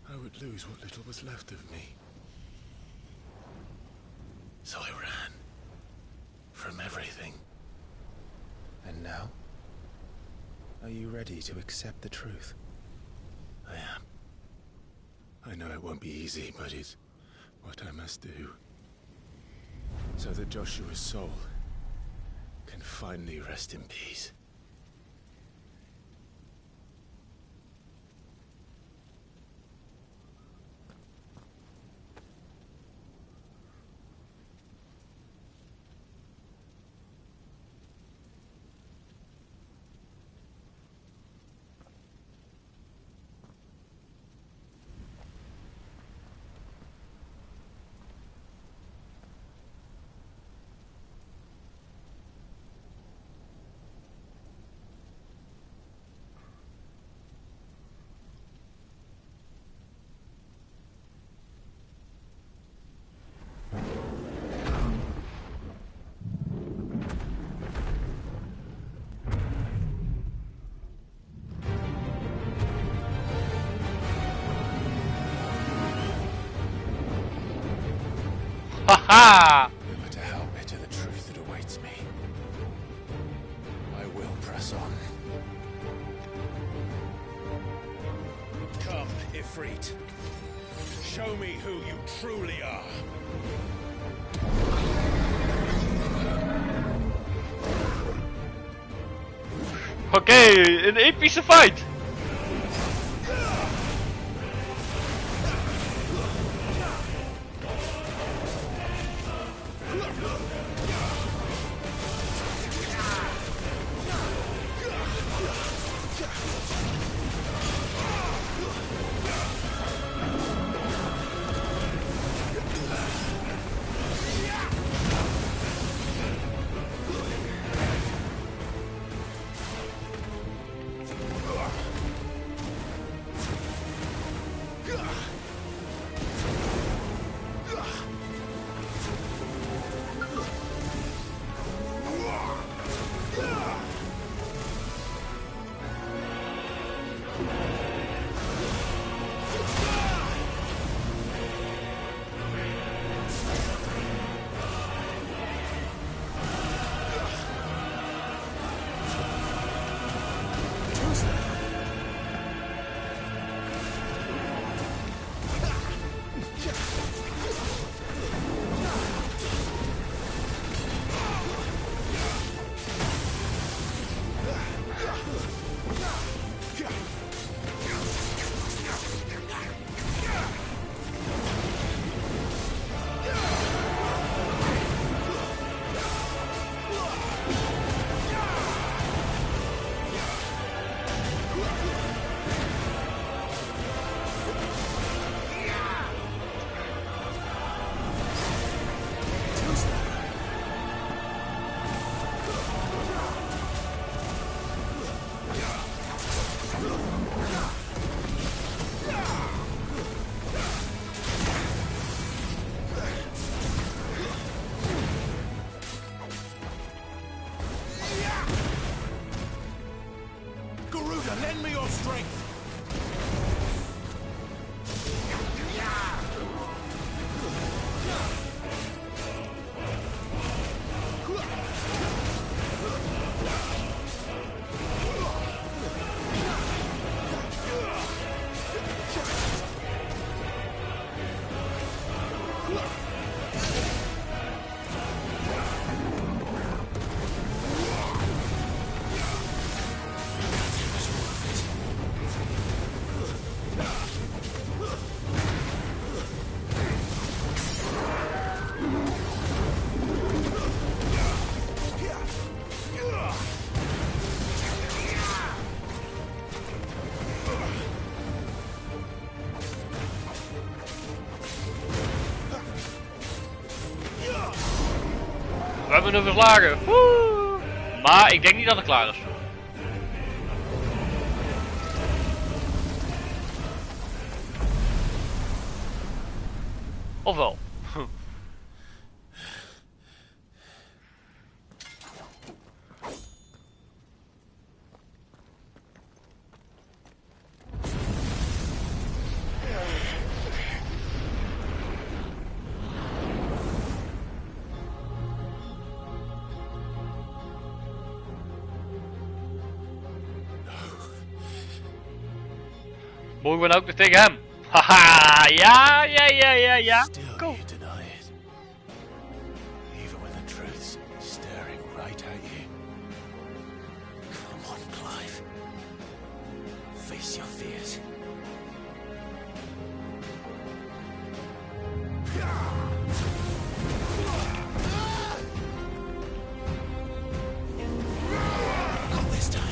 S3: I would lose what little was left of me. So I ran. From everything. And now? Are you ready to accept the truth? I am. I know it won't be easy, but it's what I must do. So that Joshua's soul can finally rest in peace.
S1: Haha!
S3: No matter how bitter the truth that awaits me, I will press on. Come, Ifrit. Show me who you truly are.
S1: Oké, een epische fight! We hebben hem verslagen. Woe! Maar ik denk niet dat het klaar is. Of wel? Mogen we nou ook nog tegen hem? Haha, ja.
S3: Still
S1: Go.
S3: you deny it. Even when the truth's staring right at you. Come on, Clive. Face your fears. Not this time.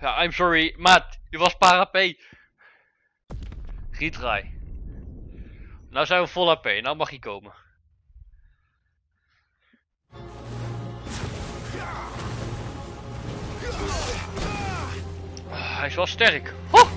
S1: Ja, I'm sorry, maat. Je was para P. Retry. Nou zijn we vol AP, nou mag hij komen. Hij is wel sterk. Ho! Oh.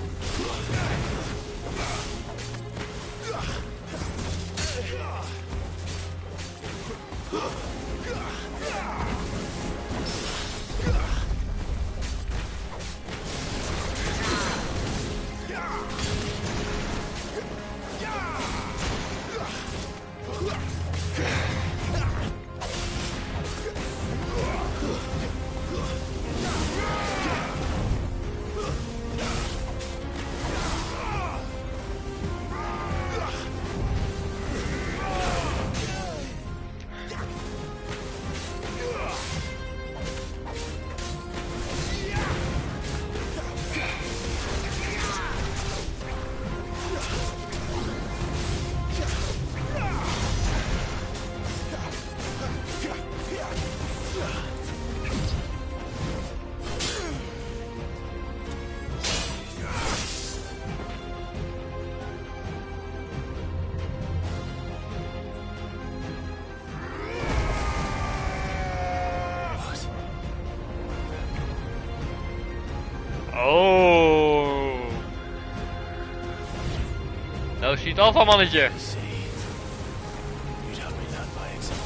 S1: Nou zie je het al van mannetje.
S3: You'd have me learn by example.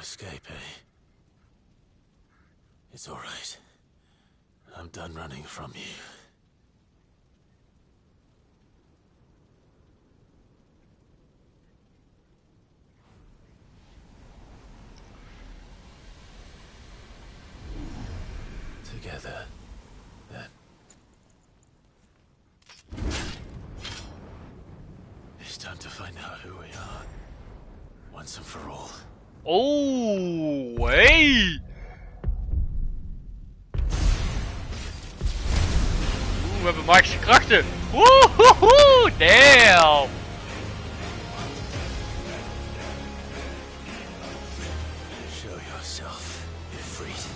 S3: escape, eh? It's all right. I'm done running from you. Together, then. It's time to find out who we are. Once and for all.
S1: Oh, hey! We hebben magische krachten. Woehoehoe, damn!
S3: Show yourself, Ifrit.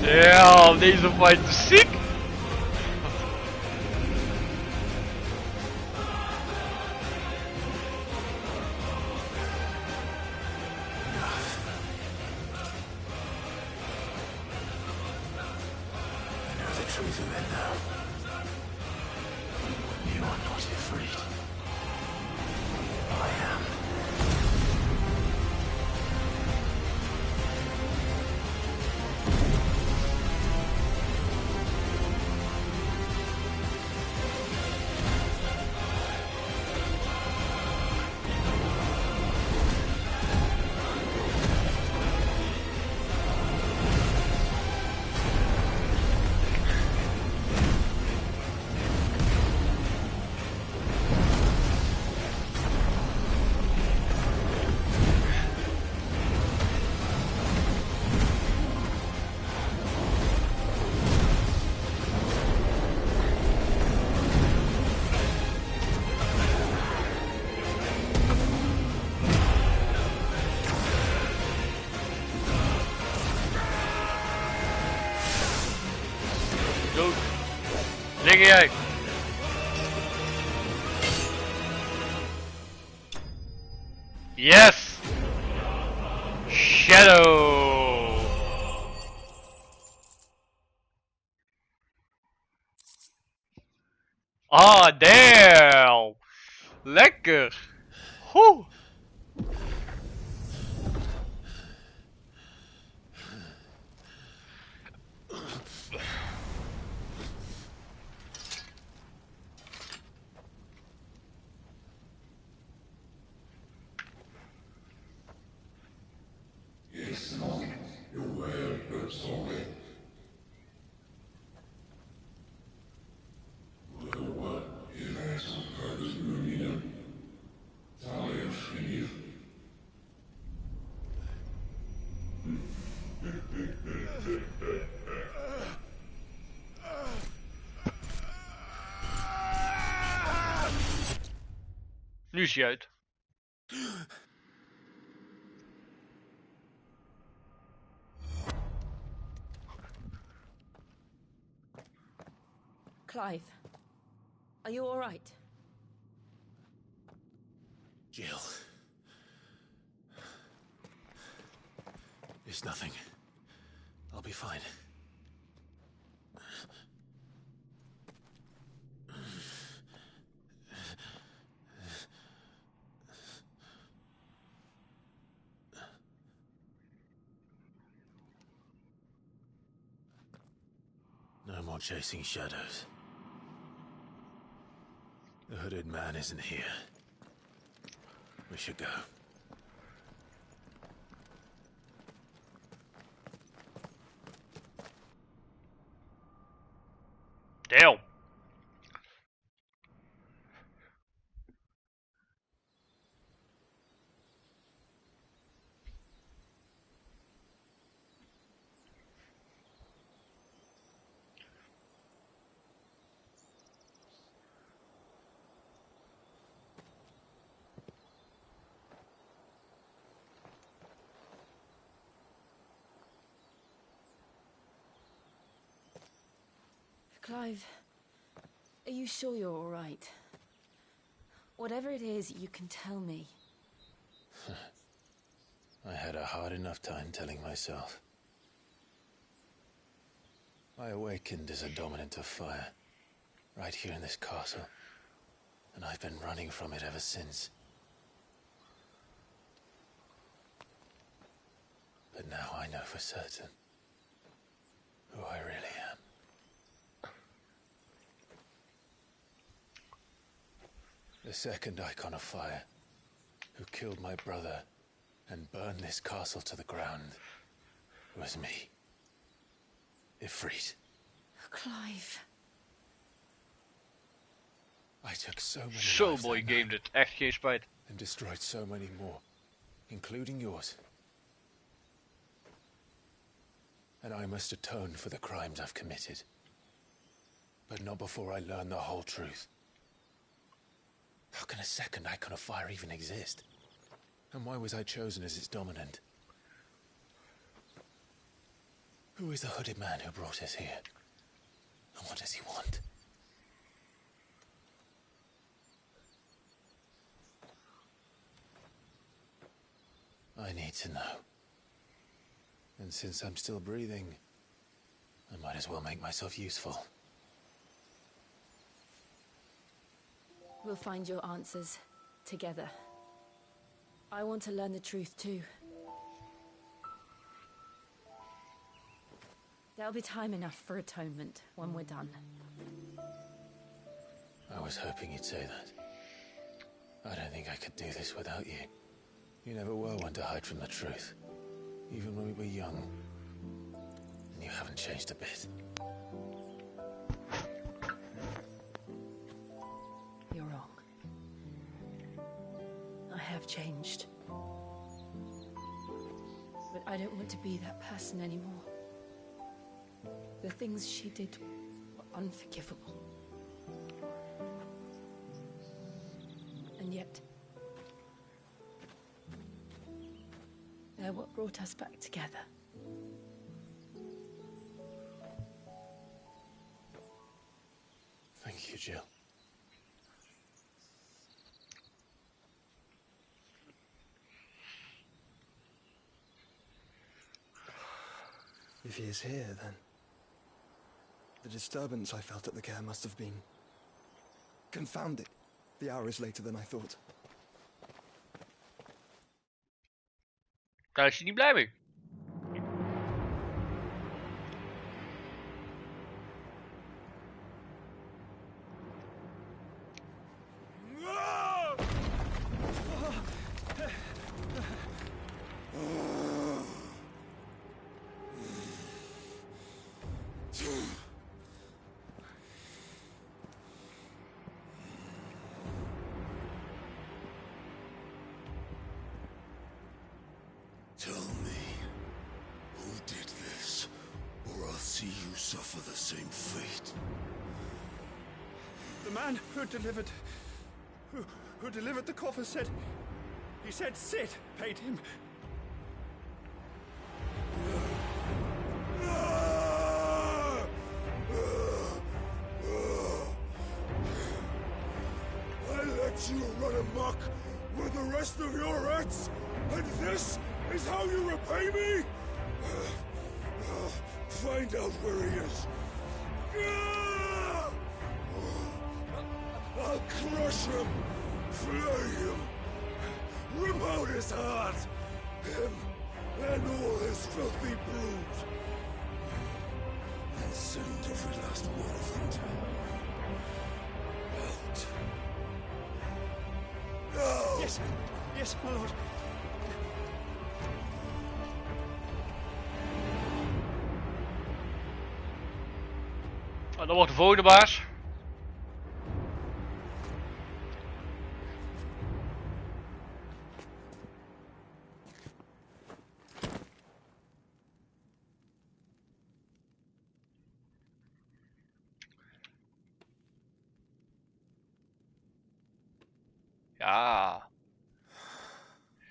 S1: Damn, deze fight is sick!
S3: I know the truth of it now. You are not Ifrit. I am.
S1: Dood. Liggen jij. Yes! Shadow! Ah, damn! Lekker! Hoe! Nu is hij uit.
S4: Clive, are you all right?
S3: Jill. It's nothing. I'll be fine. No more chasing shadows. The hooded man isn't here. We should go.
S1: Damn.
S4: Clive, are you sure you're all right? Whatever it is, you can tell me.
S3: I had a hard enough time telling myself. I awakened as a dominant of fire, right here in this castle, and I've been running from it ever since. But now I know for certain who I really am. The second Icon of Fire, who killed my brother and burned this castle to the ground, was me. Ifrit.
S4: Clive.
S3: I took so many
S1: Zo
S3: lives
S1: mooi
S3: that
S1: game
S3: night
S1: dit. Echt geen spijt.
S3: and destroyed so many more, including yours. And I must atone for the crimes I've committed. But not before I learn the whole truth. How can a second Icon of Fire even exist? And why was I chosen as its dominant? Who is the hooded man who brought us here? And what does he want? I need to know. And since I'm still breathing, I might as well make myself useful.
S4: We'll find your answers together. I want to learn the truth too. There'll be time enough for atonement when we're done.
S3: I was hoping you'd say that. I don't think I could do this without you. You never were one to hide from the truth, even when we were young. And you haven't changed a bit.
S4: You're wrong. I have changed. But I don't want to be that person anymore. The things she did were unforgivable. And yet, they're what brought us back together.
S3: Thank you, Jill.
S9: If he is here, then the disturbance I felt at the care must have been confounded. The hour is later than I thought.
S1: Daar is hij niet blij mee.
S2: Tell me, who did this, or I'll see you suffer the same fate.
S9: The man who delivered the coffer said Sid paid him.
S2: you run amok with the rest of your rats, and this is how you repay me? Find out where he is. I'll crush him, flay him, rip out his heart, him and all his filthy brood, and send every last one of them to hell. Out. No!
S9: Yes, yes, my lord.
S1: En dan wordt de volgende baas. Ja.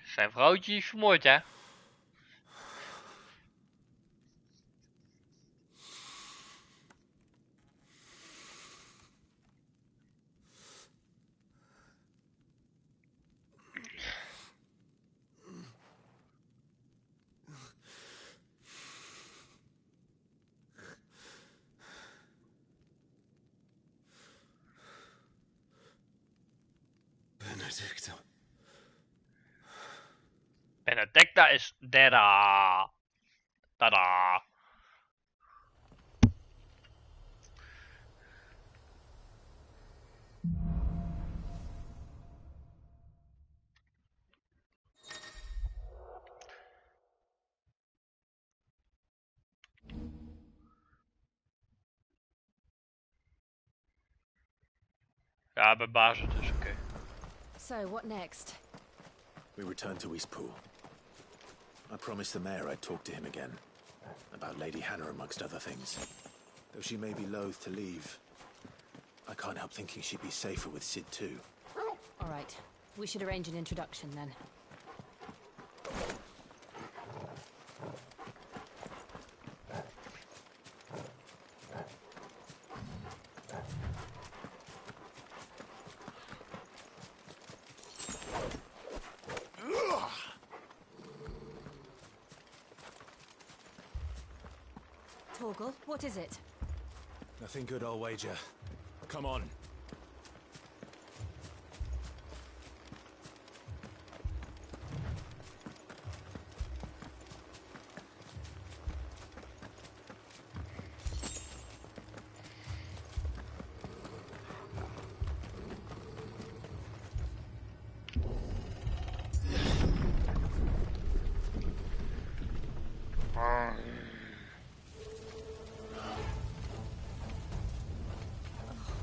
S1: Zijn vrouwtje is vermoord, hè?
S3: Benedicta.
S1: Benedicta is Dada. Tada. Ja, bij bazen dus, oké.
S4: So, what next?
S3: We return to Eastpool. I promised the mayor I'd talk to him again. About Lady Hannah amongst other things. Though she may be loath to leave, I can't help thinking she'd be safer with Cid too.
S4: Alright, we should arrange an introduction then. Torgal, what is it?
S3: Nothing good, I'll wager. Come on.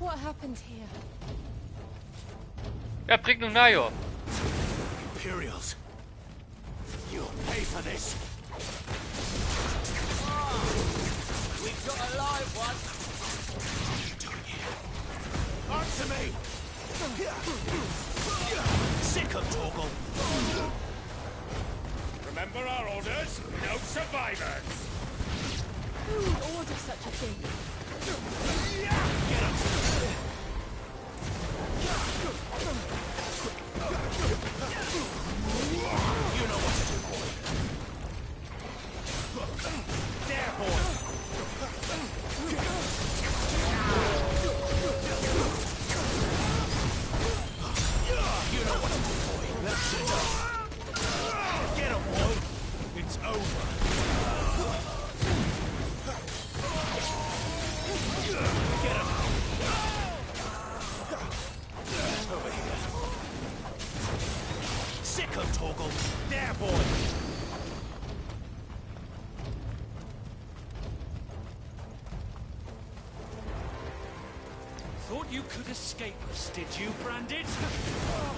S4: What happened here?
S1: Ja, prik nog na, joh.
S2: Imperials, you'll pay for this.
S8: We've got a live one.
S2: What are you doing here? Answer me! Sick of Torgal. Remember our orders? No survivors!
S4: Who would order such a thing?
S2: Get up! You know what to do, boy. There, boy! You know what to do, boy. That's enough. Get him, boy. It's over. Get him. Over here. Sick of Torgal. There, boy.
S8: Thought you could escape us, did you, Branded?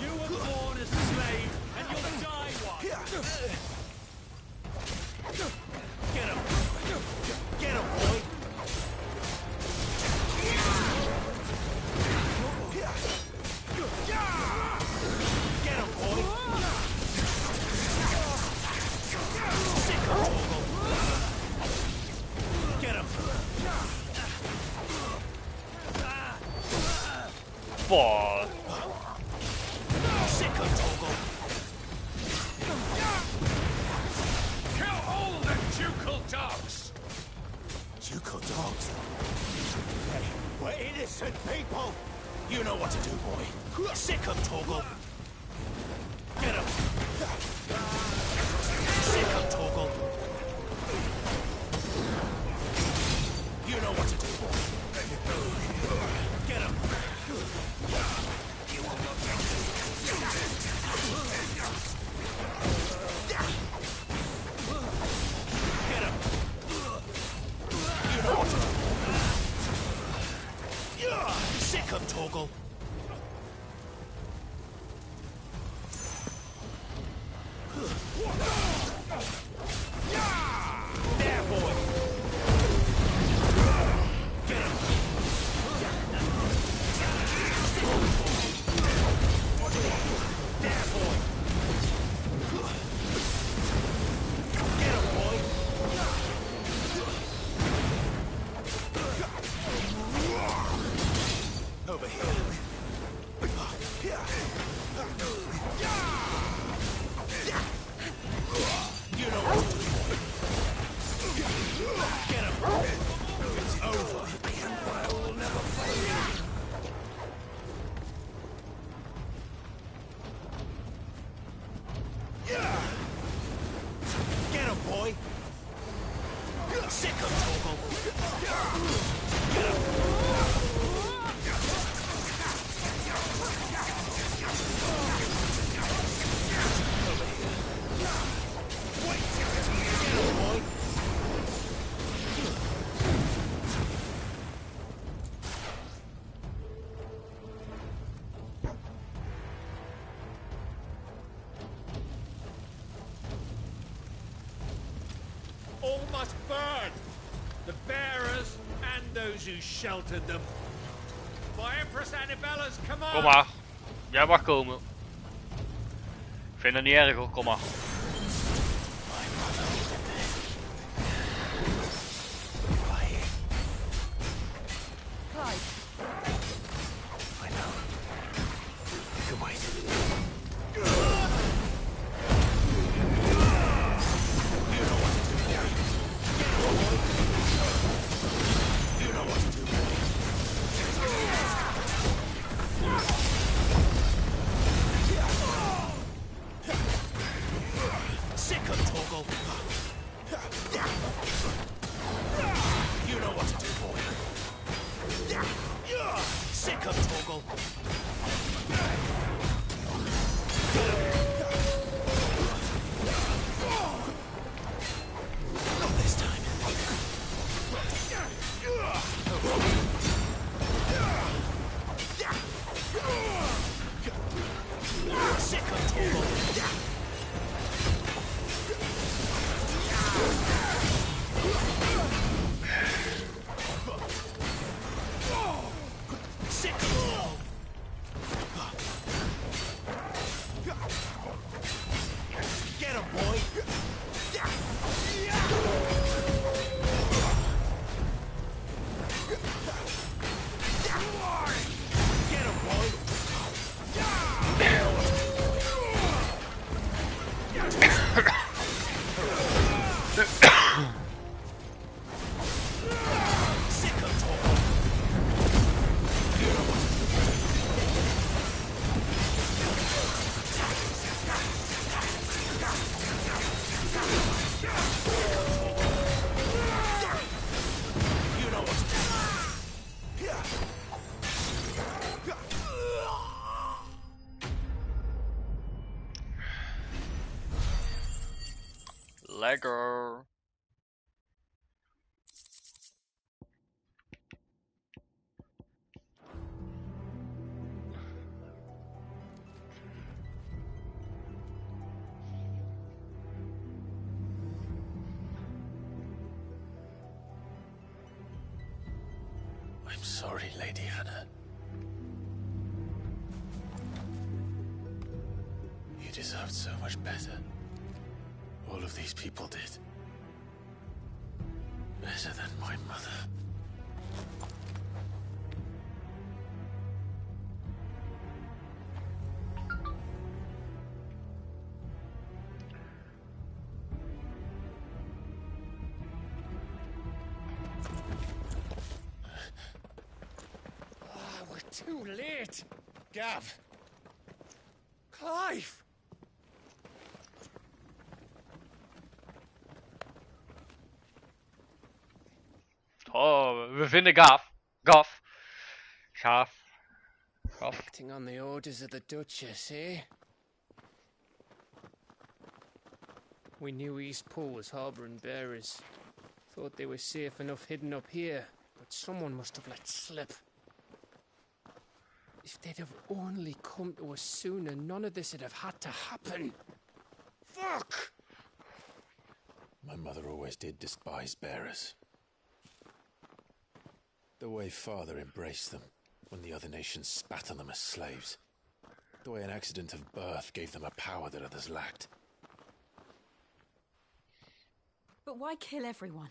S8: You were born as a slave, and you'll die one.
S2: Get him. Get him, boy. Get him, boy. Sick of Torgal. Get him.
S1: Boah.
S2: dogs!
S3: Ducal dogs?
S2: Hey, we're innocent people! You know what to do, boy. Sick him, Torgal. Get him! Sick him, Torgal. You know what to do, boy. Get him! You will not get Get him! You know what to do. Sick him, Torgal. There, boy. Get him. There, boy. Get him, boy. Over here. You know what to do. Get him. It's over. The Empire will never fail. Get him, boy. Sick him, Torgal. Get him. Over here. Wait. Get him, boy.
S10: All must burn! The bearers and those who sheltered them. By Empress Annibella's command!
S1: Kom maar. Jij mag komen. Ik vind het niet erg hoor, kom maar.
S4: Clive,
S3: I know. You can wait.
S2: You know what to do. Sick him, Torgal. You know what to do, boy. Sick him, Torgal. Not this time. Sick him, Torgal. Sick him, Torgal. Get him, boy. Get him, boy. Sick him, Torgal. You know what to do.
S1: Lekker.
S3: I'm sorry, Lady Hannah. You deserved so much better. All of these people did. Better than my mother. too late! Gav! Clive!
S1: Oh, we vinden Gav. Gav.
S11: Acting on the orders of the Duchess, eh? We knew East Pool was harbouring bearers. Thought they were safe enough hidden up here, but someone must have let slip. If they'd have only come to us sooner, none of this would have had to happen. Fuck!
S3: My mother always did despise bearers. The way Father embraced them when the other nations spat on them as slaves. The way an accident of birth gave them a power that others lacked.
S4: But why kill everyone?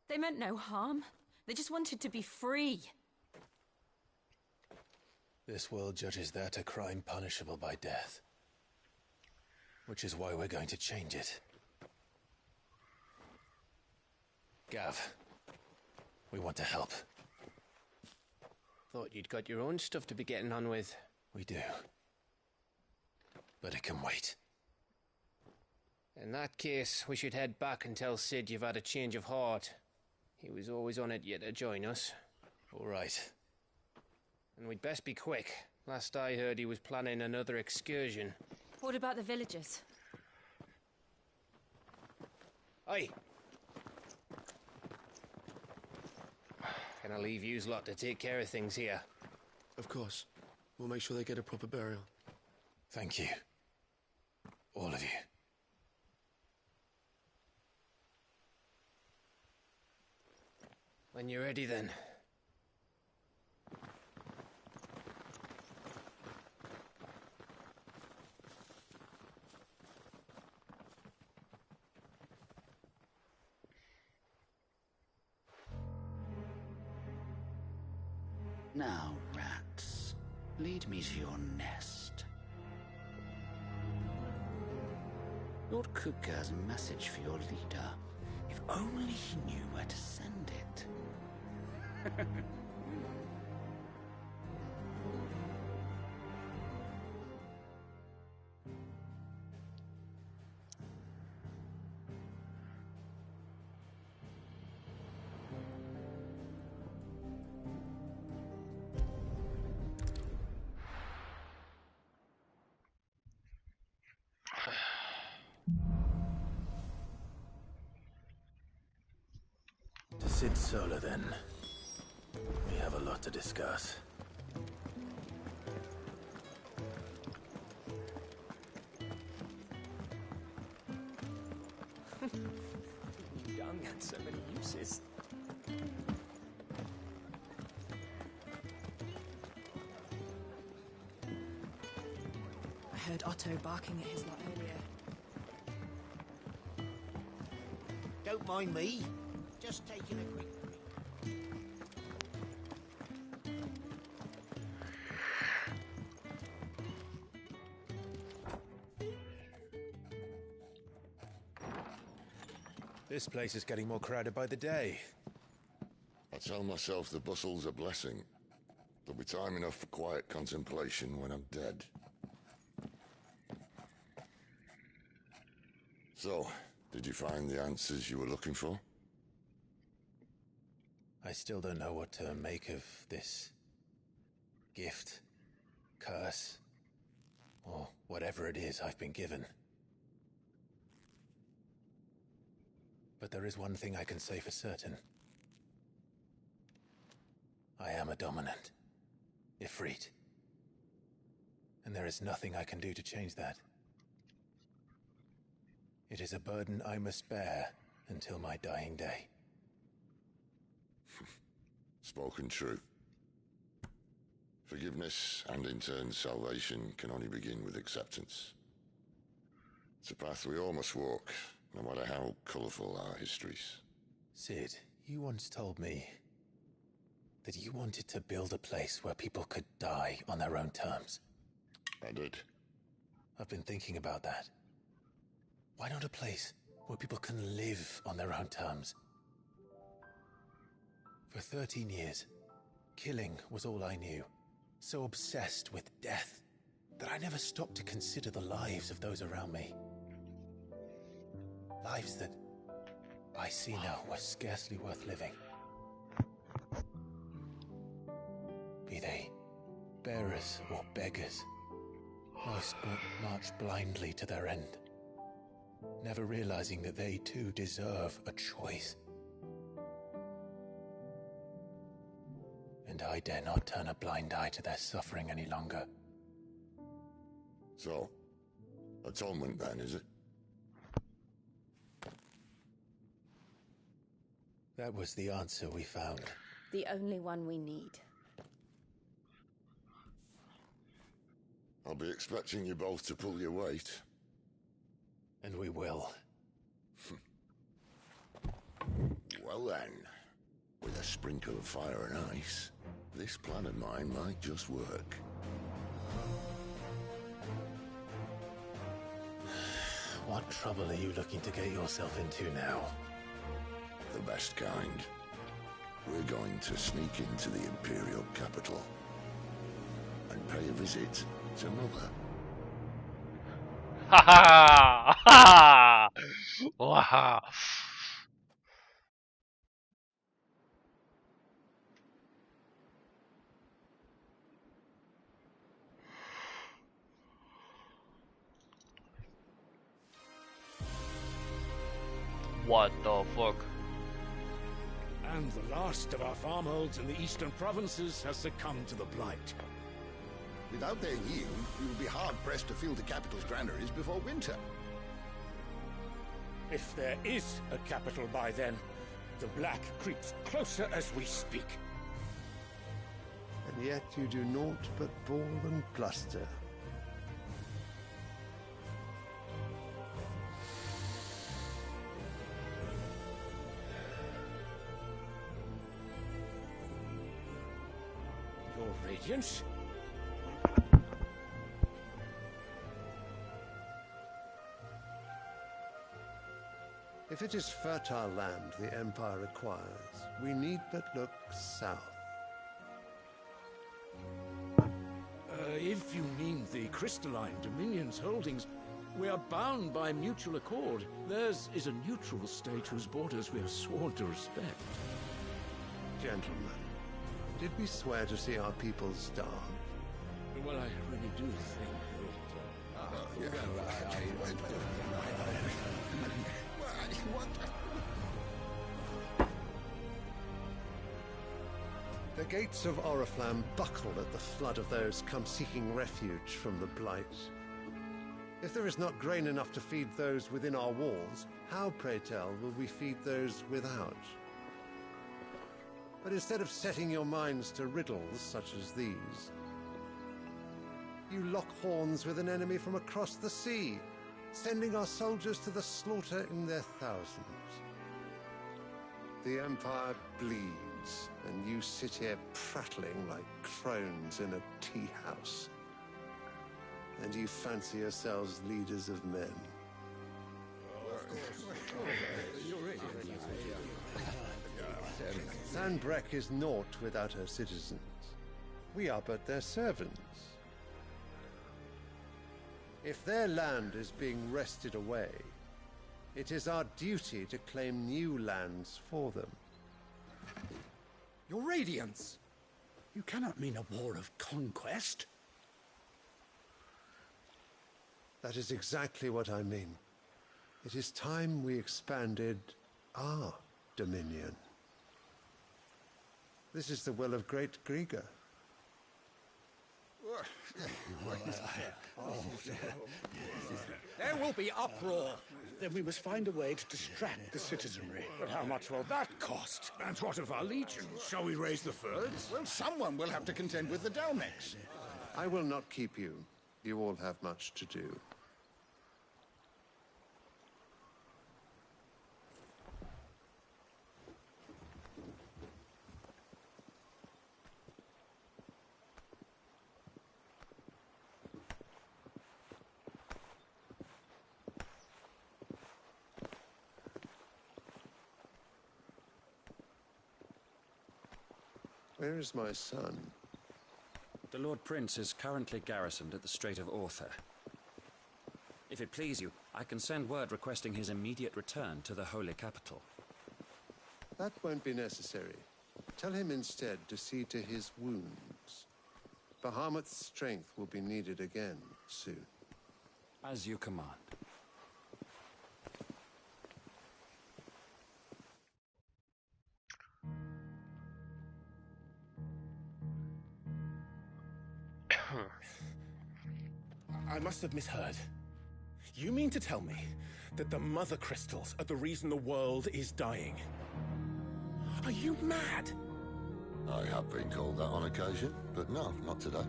S4: They meant no harm. They just wanted to be free.
S3: This world judges that a crime punishable by death. Which is why we're going to change it. Gav, we want to help.
S11: Thought you'd got your own stuff to be getting on with.
S3: We do. But it can wait.
S11: In that case, we should head back and tell Sid you've had a change of heart. He was always on it yet to join us.
S3: All right.
S11: And we'd best be quick. Last I heard, he was planning another excursion.
S4: What about the villagers?
S11: Aye. Can I leave yous lot to take care of things here?
S9: Of course. We'll make sure they get a proper burial.
S3: Thank you. All of you.
S11: When you're ready, then.
S12: Now, rats, lead me to your nest. Lord Kupka has a message for your leader. If only he knew where to send it.
S3: To Sid Solar, then. We have a lot to discuss.
S11: Young had so many uses.
S13: I heard Otto barking at his lot earlier.
S7: Don't mind me. Just taking a quick...
S3: This place is getting more crowded by the day.
S14: I tell myself the bustle's a blessing. There'll be time enough for quiet contemplation when I'm dead. So, did you find the answers you were looking for?
S3: I still don't know what to make of this gift, curse, or whatever it is I've been given. But there is one thing I can say for certain. I am a dominant, Ifrit. And there is nothing I can do to change that. It is a burden I must bear until my dying day.
S14: Spoken true. Forgiveness, and in turn salvation, can only begin with acceptance. It's a path we all must walk, no matter how colourful our histories.
S3: Sid, you once told me that you wanted to build a place where people could die on their own terms.
S14: I did.
S3: I've been thinking about that. Why not a place where people can live on their own terms? For 13 years, killing was all I knew. so obsessed with death that I never stopped to consider the lives of those around me. Lives that I see now were scarcely worth living. Be they bearers or beggars, most march blindly to their end, never realizing that they too deserve a choice. And I dare not turn a blind eye to their suffering any longer.
S14: So, atonement then, is it?
S3: That was the answer we found.
S6: The only one we need.
S14: I'll be expecting you both to pull your weight.
S3: And we will.
S14: Well then, with a sprinkle of fire and ice, this plan of mine might just work.
S3: What trouble are you looking to get yourself into now?
S14: The best kind. We're going to sneak into the Imperial capital and pay a visit to Mother.
S1: Ha ha! Ha! Wow. What the fuck?
S2: And the last of our farmholds in the eastern provinces has succumbed to the blight.
S15: Without their yield, we will be hard-pressed to fill the capital's granaries before winter.
S10: If there is a capital by then, the black creeps closer as we speak.
S16: And yet you do naught but bawl and bluster.
S10: Your Radiance?
S16: If it is fertile land the Empire requires, we need but look south.
S2: If you mean the Crystalline Dominion's holdings, we are bound by mutual accord. Theirs is a neutral state whose borders we are sworn to respect.
S16: Gentlemen, did we swear to see our people starve?
S2: Well, I really do think that...
S16: The gates of Oriflamme buckle at the flood of those come seeking refuge from the blight. If there is not grain enough to feed those within our walls, how, pray tell, will we feed those without? But instead of setting your minds to riddles such as these, you lock horns with an enemy from across the sea, sending our soldiers to the slaughter in their thousands. The Empire bleeds, and you sit here prattling like crones in a tea house. And you fancy yourselves leaders of men. Sanbreque is naught without her citizens. We are but their servants. If their land is being wrested away, it is our duty to claim new lands for them.
S2: Your Radiance! You cannot mean a war of conquest.
S16: That is exactly what I mean. It is time we expanded our dominion. This is the will of great Griga.
S10: There will be uproar.
S2: Then we must find a way to distract the citizenry.
S10: But how much will that cost?
S2: And what of our legions? Shall we raise the Fyrds?
S15: Well, someone will have to contend with the Dalmex.
S16: I will not keep you. You all have much to do. Where is my son?
S17: The Lord Prince is currently garrisoned at the Strait of Arthur. If it please you, I can send word requesting his immediate return to the Holy Capital.
S16: That won't be necessary. Tell him instead to see to his wounds. Bahamut's strength will be needed again soon.
S17: As you command.
S18: I must have misheard. You mean to tell me that the Mother Crystals are the reason the world is dying? Are you mad?
S14: I have been called that on occasion, but no, not today.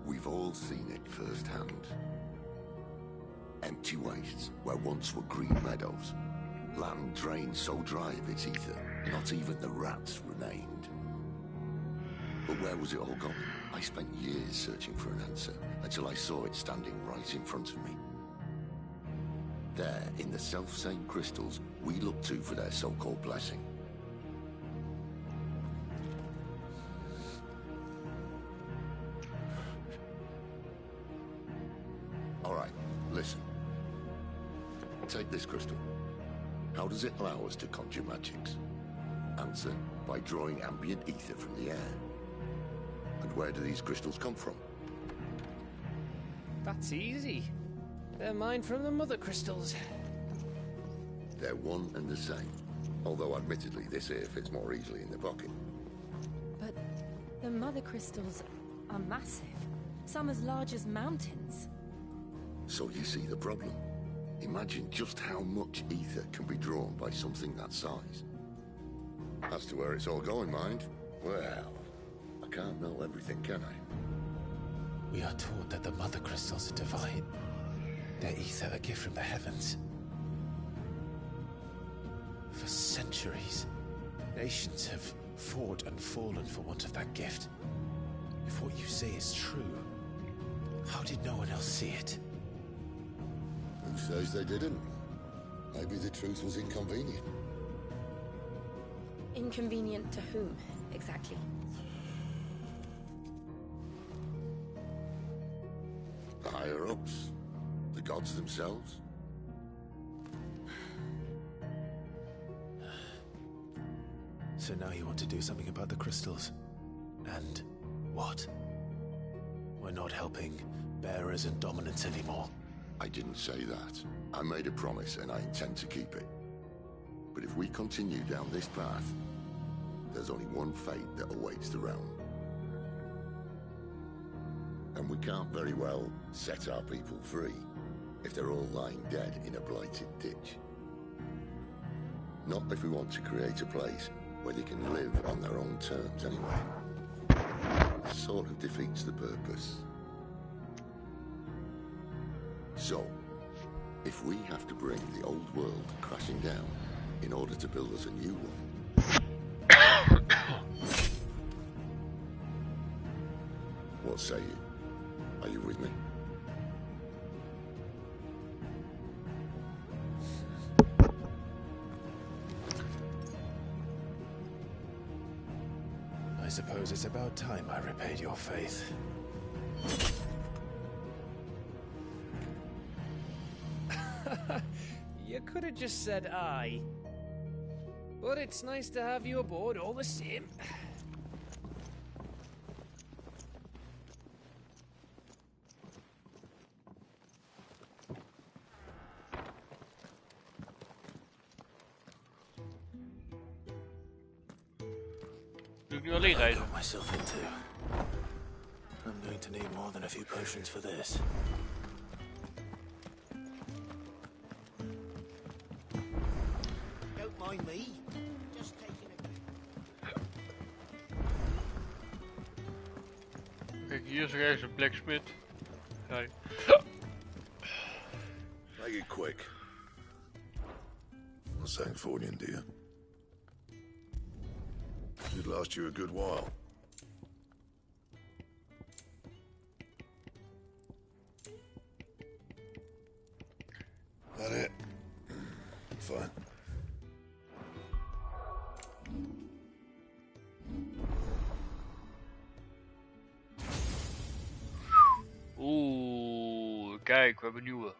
S14: We've all seen it firsthand. Empty wastes where once were green meadows. Land drained so dry of its ether, not even the rats remained. But where was it all going? I spent years searching for an answer, until I saw it standing right in front of me. There, in the self-same crystals, we look to for their so-called blessing. All right, listen. Take this crystal. How does it allow us to conjure magics? Answer, by drawing ambient ether from the air. And where do these crystals come from?
S11: That's easy. They're mined from the Mother Crystals.
S14: They're one and the same. Although admittedly this here fits more easily in the pocket.
S4: But the Mother Crystals are massive. Some as large as mountains.
S14: So you see the problem. Imagine just how much ether can be drawn by something that size. As to where it's all going, mind, well, I can't know everything, can I?
S3: We are taught that the Mother Crystals are divine. Their ether a gift from the heavens. For centuries, nations have fought and fallen for want of that gift. If what you say is true, how did no one else see it?
S14: Who says they didn't? Maybe the truth was inconvenient.
S6: Inconvenient to whom, exactly?
S14: The higher-ups? The gods themselves?
S3: So now you want to do something about the crystals? And what? We're not helping bearers and dominants anymore.
S14: I didn't say that. I made a promise and I intend to keep it. But if we continue down this path, there's only one fate that awaits the realm. And we can't very well set our people free if they're all lying dead in a blighted ditch. Not if we want to create a place where they can live on their own terms anyway. Sort of defeats the purpose. So, if we have to bring the old world crashing down in order to build us a new one, what say you? Are you with me?
S3: I suppose it's about time I repaid your faith.
S11: You could have just said aye. But it's nice to have you aboard all the same.
S3: What did I got myself into? I'm going to need more than a few potions for this.
S7: Don't mind me. Just taking
S1: Kijk, hier is er ergens een blacksmith. Kijk.
S14: Make it quick. Not saying Fordian, do you? Should last you a good while. That it? Fine.
S1: Kijk, we hebben een nieuwe.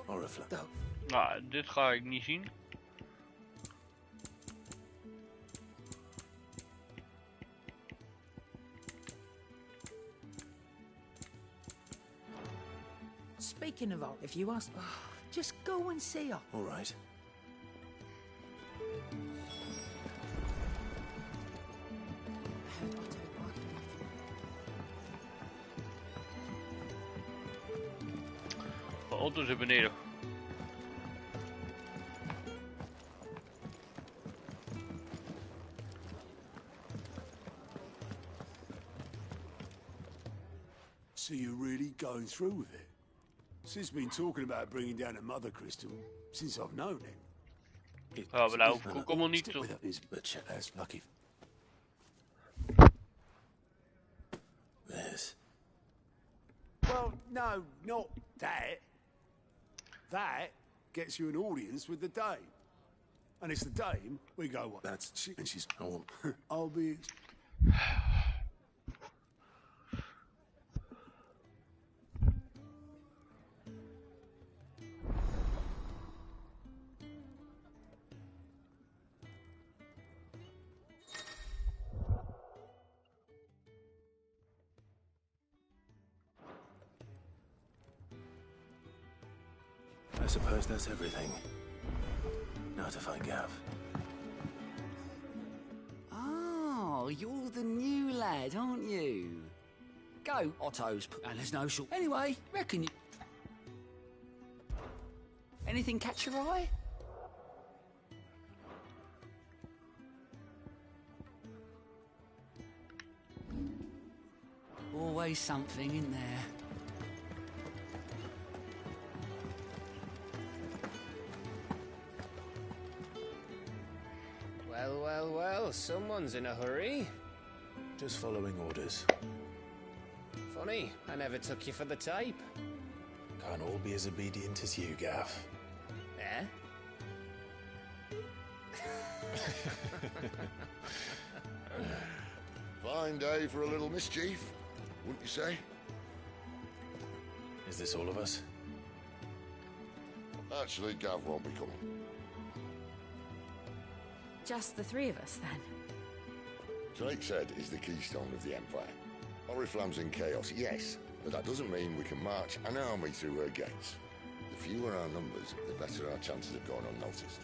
S3: Oriflamme.
S1: Nou, dit ga ik niet zien.
S13: Speaking of Olive, you asked. Just go and see her.
S3: All right.
S13: I heard Otto barking.
S1: De auto zit beneden.
S19: So you're really going through with it? Sid's been talking about bringing down a mother crystal since I've known him.
S1: Ja, maar nou hoef ik ook allemaal niet zo.
S3: That's lucky. There's.
S19: Well, no, not that. That gets you an audience with the dame. And it's the dame, we go, what?
S3: That's she, and she's.
S19: I'll be.
S3: I suppose that's everything. Now to find Gav.
S12: Oh, you're the new lad, aren't you? Go, Otto's. And there's no short. Anyway, reckon you. Anything catch your eye? Always something in there.
S11: Well, well, well, someone's in a hurry.
S3: Just following orders.
S11: Funny, I never took you for the type.
S3: Can't all be as obedient as you, Gav.
S11: Eh?
S14: Fine day for a little mischief, wouldn't you say?
S3: Is this all of us?
S14: Actually, Gav won't be coming.
S4: Just the three of us, then?
S14: Drake said he's the keystone of the Empire. Oriflamme's in chaos, yes, but that doesn't mean we can march an army through her gates. The fewer our numbers, the better our chances of going unnoticed.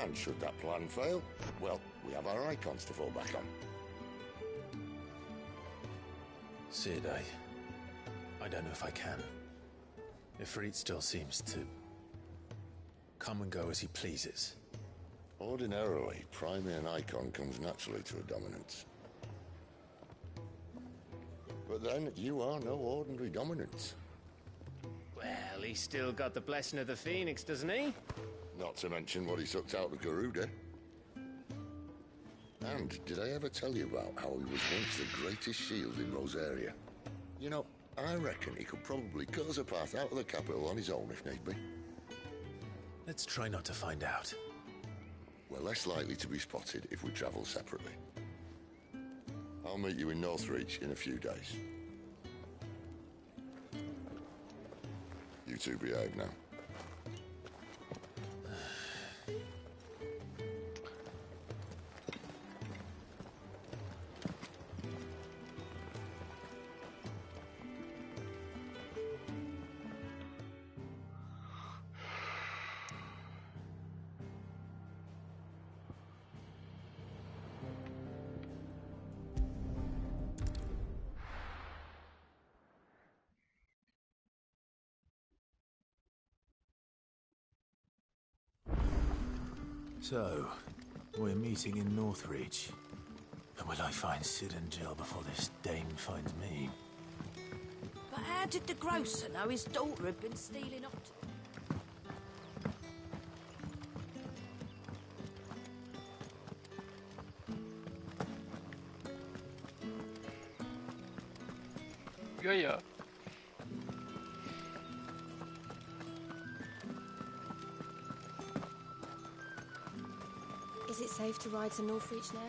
S14: And should that plan fail, well, we have our icons to fall back on.
S3: Sid, I don't know if I can. Ifrit still seems to come and go as he pleases.
S14: Ordinarily, priming an icon comes naturally to a dominance. But then, you are no ordinary dominance.
S11: Well, he's still got the blessing of the Phoenix, doesn't he?
S14: Not to mention what he sucked out of Garuda. And did I ever tell you about how he was once the greatest shield in Rosaria? You know, I reckon he could probably cut us a path out of the capital on his own if need be.
S3: Let's try not to find out.
S14: We're less likely to be spotted if we travel separately. I'll meet you in Northreach in a few days. You two behave now.
S3: So, we're meeting in Northreach. And will I find Sid and Jill before this dame finds me?
S13: But how did the grocer know his daughter had been stealing off to...
S1: Yeah.
S4: Is it safe to ride to Northreach now?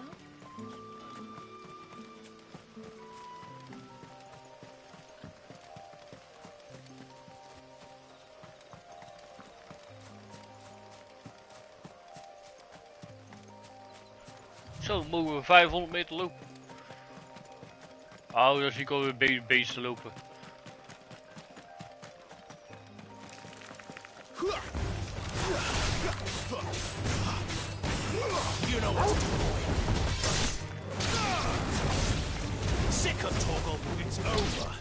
S1: Zo, mogen we 500 meter lopen. Oh, dan zie ik alweer beesten lopen.
S10: You know what to do, boy. Sick of Torgal, it's over.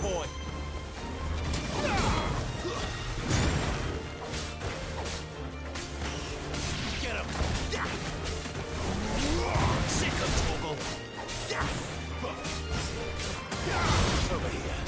S10: Boy. Get him. Sick of Torgal. Over here.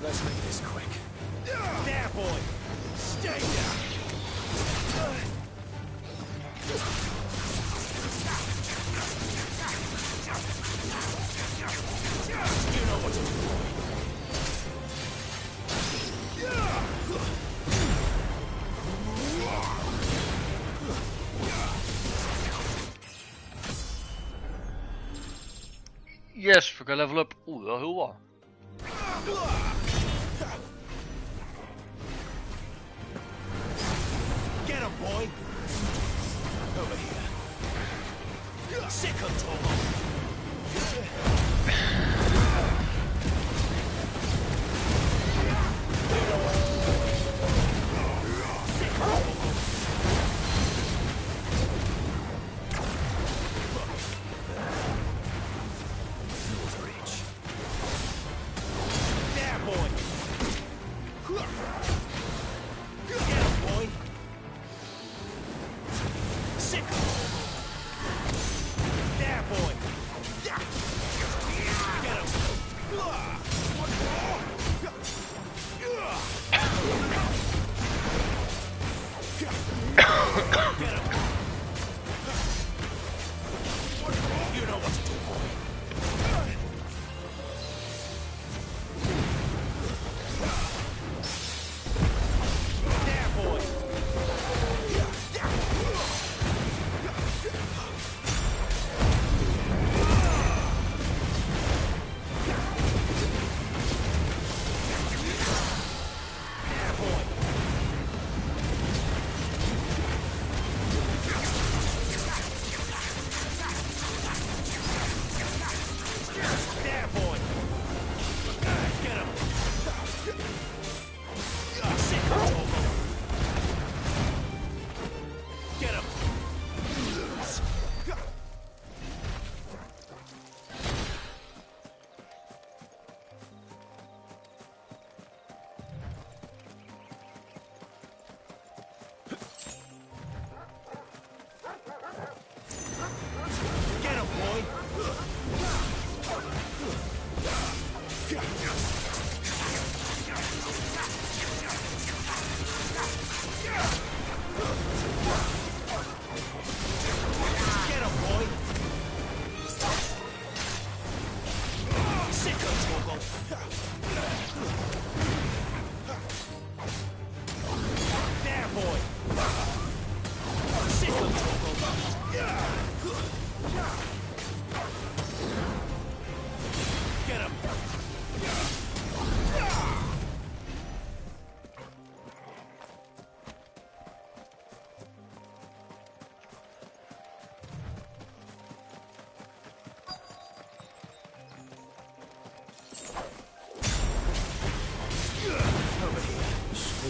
S10: Let's make this quick. There, boy! Stay down! You know what to do.
S1: Yes, we gaan level up. Oeh, wel heel wat.
S10: Get him, boy! Over here. Sick of Torgal.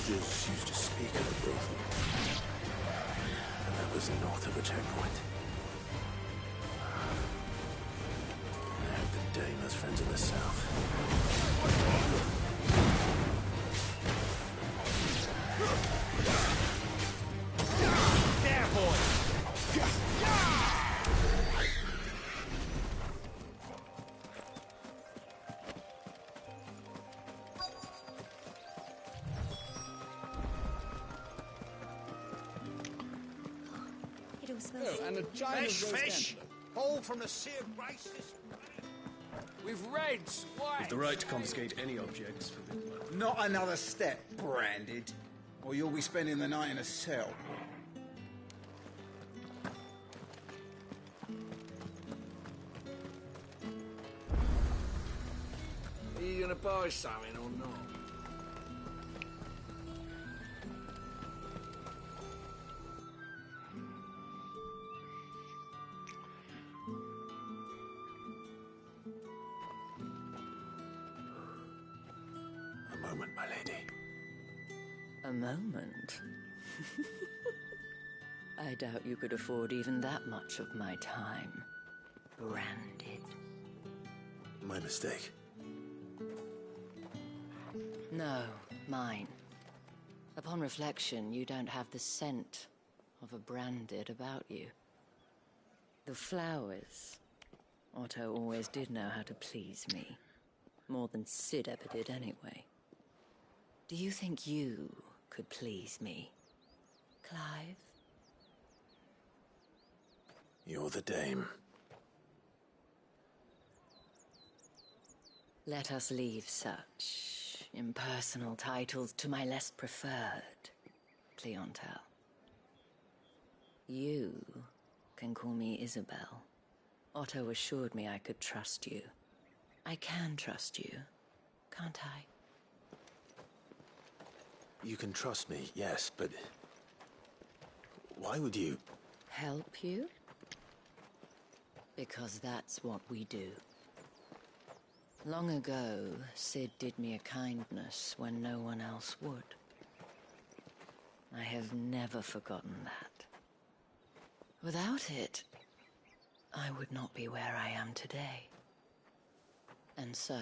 S3: soldiers used to speak of the brothel. And that was north of the checkpoint. I hope the Dame has friends in the south.
S10: There, boy!
S6: It all smells
S19: Oh, and a giant
S10: Fresh fish!
S19: All from the Sea of Grace this
S10: With reds, white.
S20: The right to confiscate any objects for the...
S21: Not another step, Branded, or you'll be spending the night in a cell.
S19: Are you gonna buy something or not?
S3: A moment, my lady.
S22: A moment? I doubt you could afford even that much of my time. Branded.
S3: My mistake.
S22: No, mine. Upon reflection, you don't have the scent of a Branded about you. The flowers. Otto always did know how to please me. More than Sid ever did anyway. Do you think you could please me, Clive?
S3: You're the Dame.
S22: Let us leave such impersonal titles to my less preferred clientele. You can call me Isabel. Otto assured me I could trust you. I can trust you, can't I?
S3: You can trust me, yes, but... why would you...
S22: Help you? Because that's what we do. Long ago, Sid did me a kindness when no one else would. I have never forgotten that. Without it, I would not be where I am today. And so,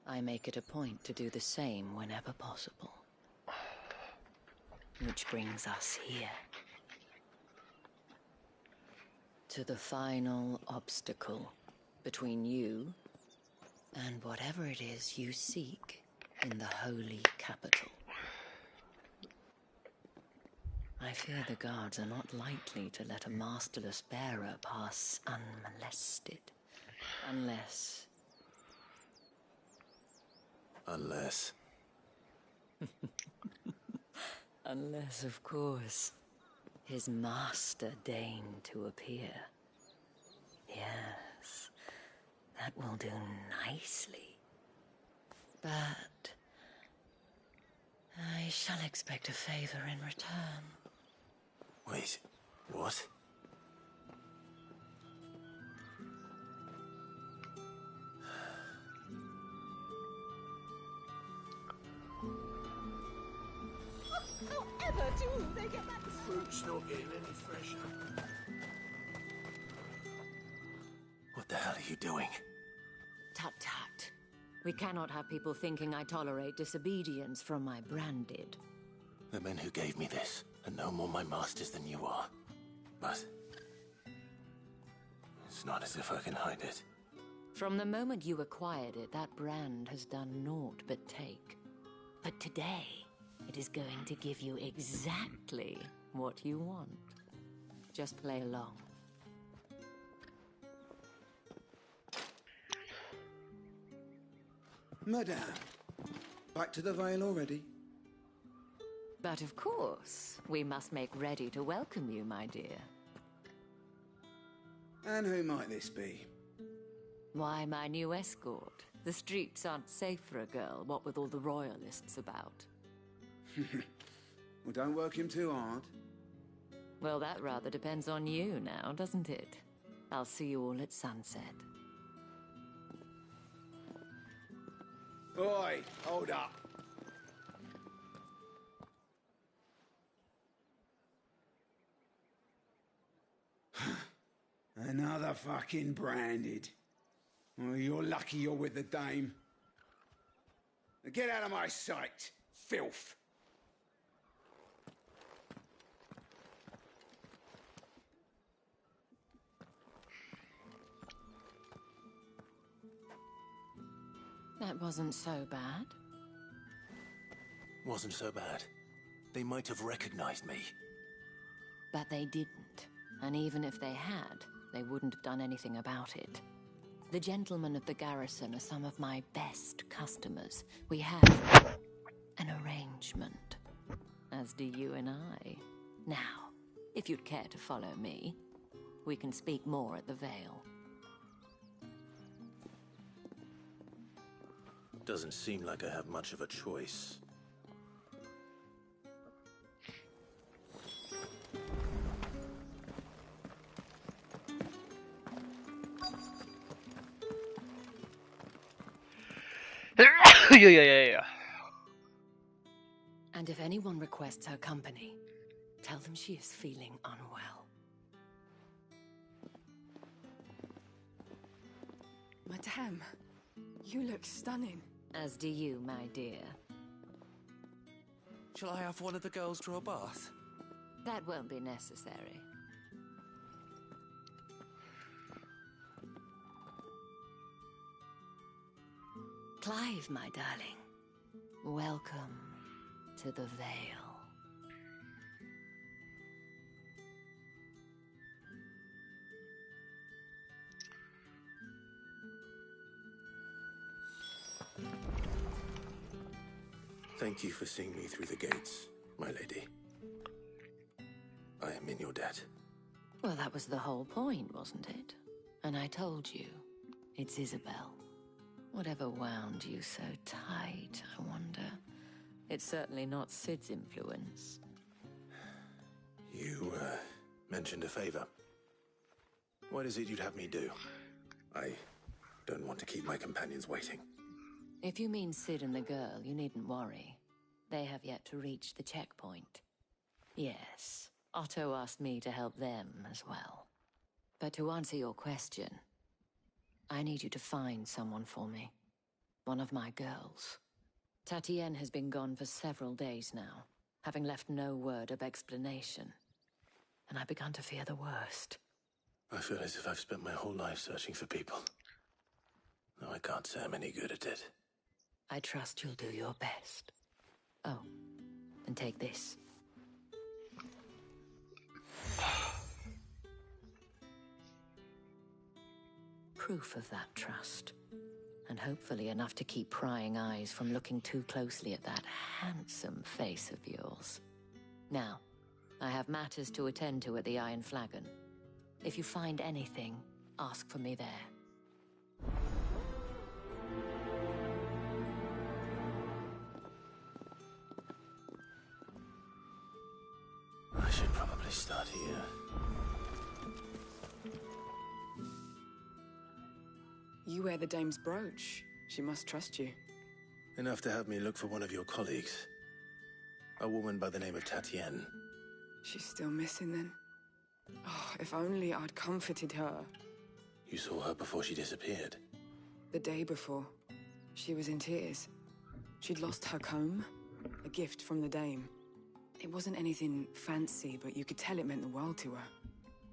S22: I make it a point to do the same whenever possible. Which brings us here. To the final obstacle between you and whatever it is you seek in the holy capital. I fear the guards are not likely to let a masterless bearer pass unmolested. Unless...
S3: Unless...
S22: Unless, of course, his master deigned to appear. Yes, that will do nicely. But I shall expect a favor in return.
S3: Wait, what?
S19: However do they get that? The fruit's not getting any fresher.
S3: What the hell are you doing?
S22: Tut tut. We cannot have people thinking I tolerate disobedience from my Branded.
S3: The men who gave me this are no more my masters than you are. But... it's not as if I can hide it.
S22: From the moment you acquired it, that brand has done naught but take. But today, it is going to give you exactly what you want. Just play along.
S21: Madame, back to the Vale already?
S22: But of course, we must make ready to welcome you, my dear.
S21: And who might this be?
S22: Why, my new escort. The streets aren't safe for a girl, what with all the royalists about.
S21: Well, don't work him too hard.
S22: Well, that rather depends on you now, doesn't it? I'll see you all at sunset.
S21: Oi, hold up. Another fucking branded. Well, you're lucky you're with the dame. Now get out of my sight, filth.
S22: That wasn't so bad.
S3: Wasn't so bad. They might have recognized me.
S22: But they didn't. And even if they had, they wouldn't have done anything about it. The gentlemen of the garrison are some of my best customers. We have an arrangement, as do you and I. Now, if you'd care to follow me, we can speak more at the Vale.
S3: Doesn't seem like I have much of a choice.
S1: Yeah.
S22: And if anyone requests her company, tell them she is feeling unwell.
S5: Madame, you look stunning.
S22: As do you, my dear.
S3: Shall I have one of the girls draw a bath?
S22: That won't be necessary. Clive, my darling. Welcome to the Vale.
S3: Thank you for seeing me through the gates, my lady. I am in your debt.
S22: Well, that was the whole point, wasn't it? And I told you, it's Isabel. Whatever wound you so tight, I wonder. It's certainly not Sid's influence.
S3: You, mentioned a favor. What is it you'd have me do? I don't want to keep my companions waiting.
S22: If you mean Sid and the girl, you needn't worry. They have yet to reach the checkpoint. Yes, Otto asked me to help them as well. But to answer your question, I need you to find someone for me. One of my girls. Tatienne has been gone for several days now, having left no word of explanation. And I've begun to fear the worst.
S3: I feel as if I've spent my whole life searching for people. Though I can't say I'm any good at it.
S22: I trust you'll do your best. Oh, and take this. Proof of that trust. And hopefully enough to keep prying eyes from looking too closely at that handsome face of yours. Now, I have matters to attend to at the Iron Flagon. If you find anything, ask for me there.
S3: I should probably start here.
S5: You wear the dame's brooch. She must trust you.
S3: Enough to have me look for one of your colleagues. A woman by the name of Tatienne.
S5: She's still missing then. Oh, if only I'd comforted her.
S3: You saw her before she disappeared.
S5: The day before, she was in tears. She'd lost her comb, a gift from the dame. It wasn't anything fancy, but you could tell it meant the world to her.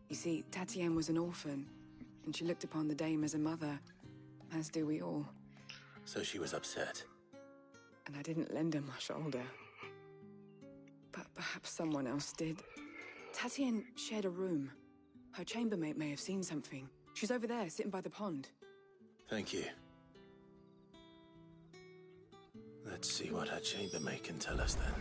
S5: You see, Tatienne was an orphan, and she looked upon the dame as a mother, as do we all.
S3: So she was upset.
S5: And I didn't lend her my shoulder. But perhaps someone else did. Tatienne shared a room. Her chambermaid may have seen something. She's over there, sitting by the pond.
S3: Thank you. Let's see what her chambermaid can tell us then.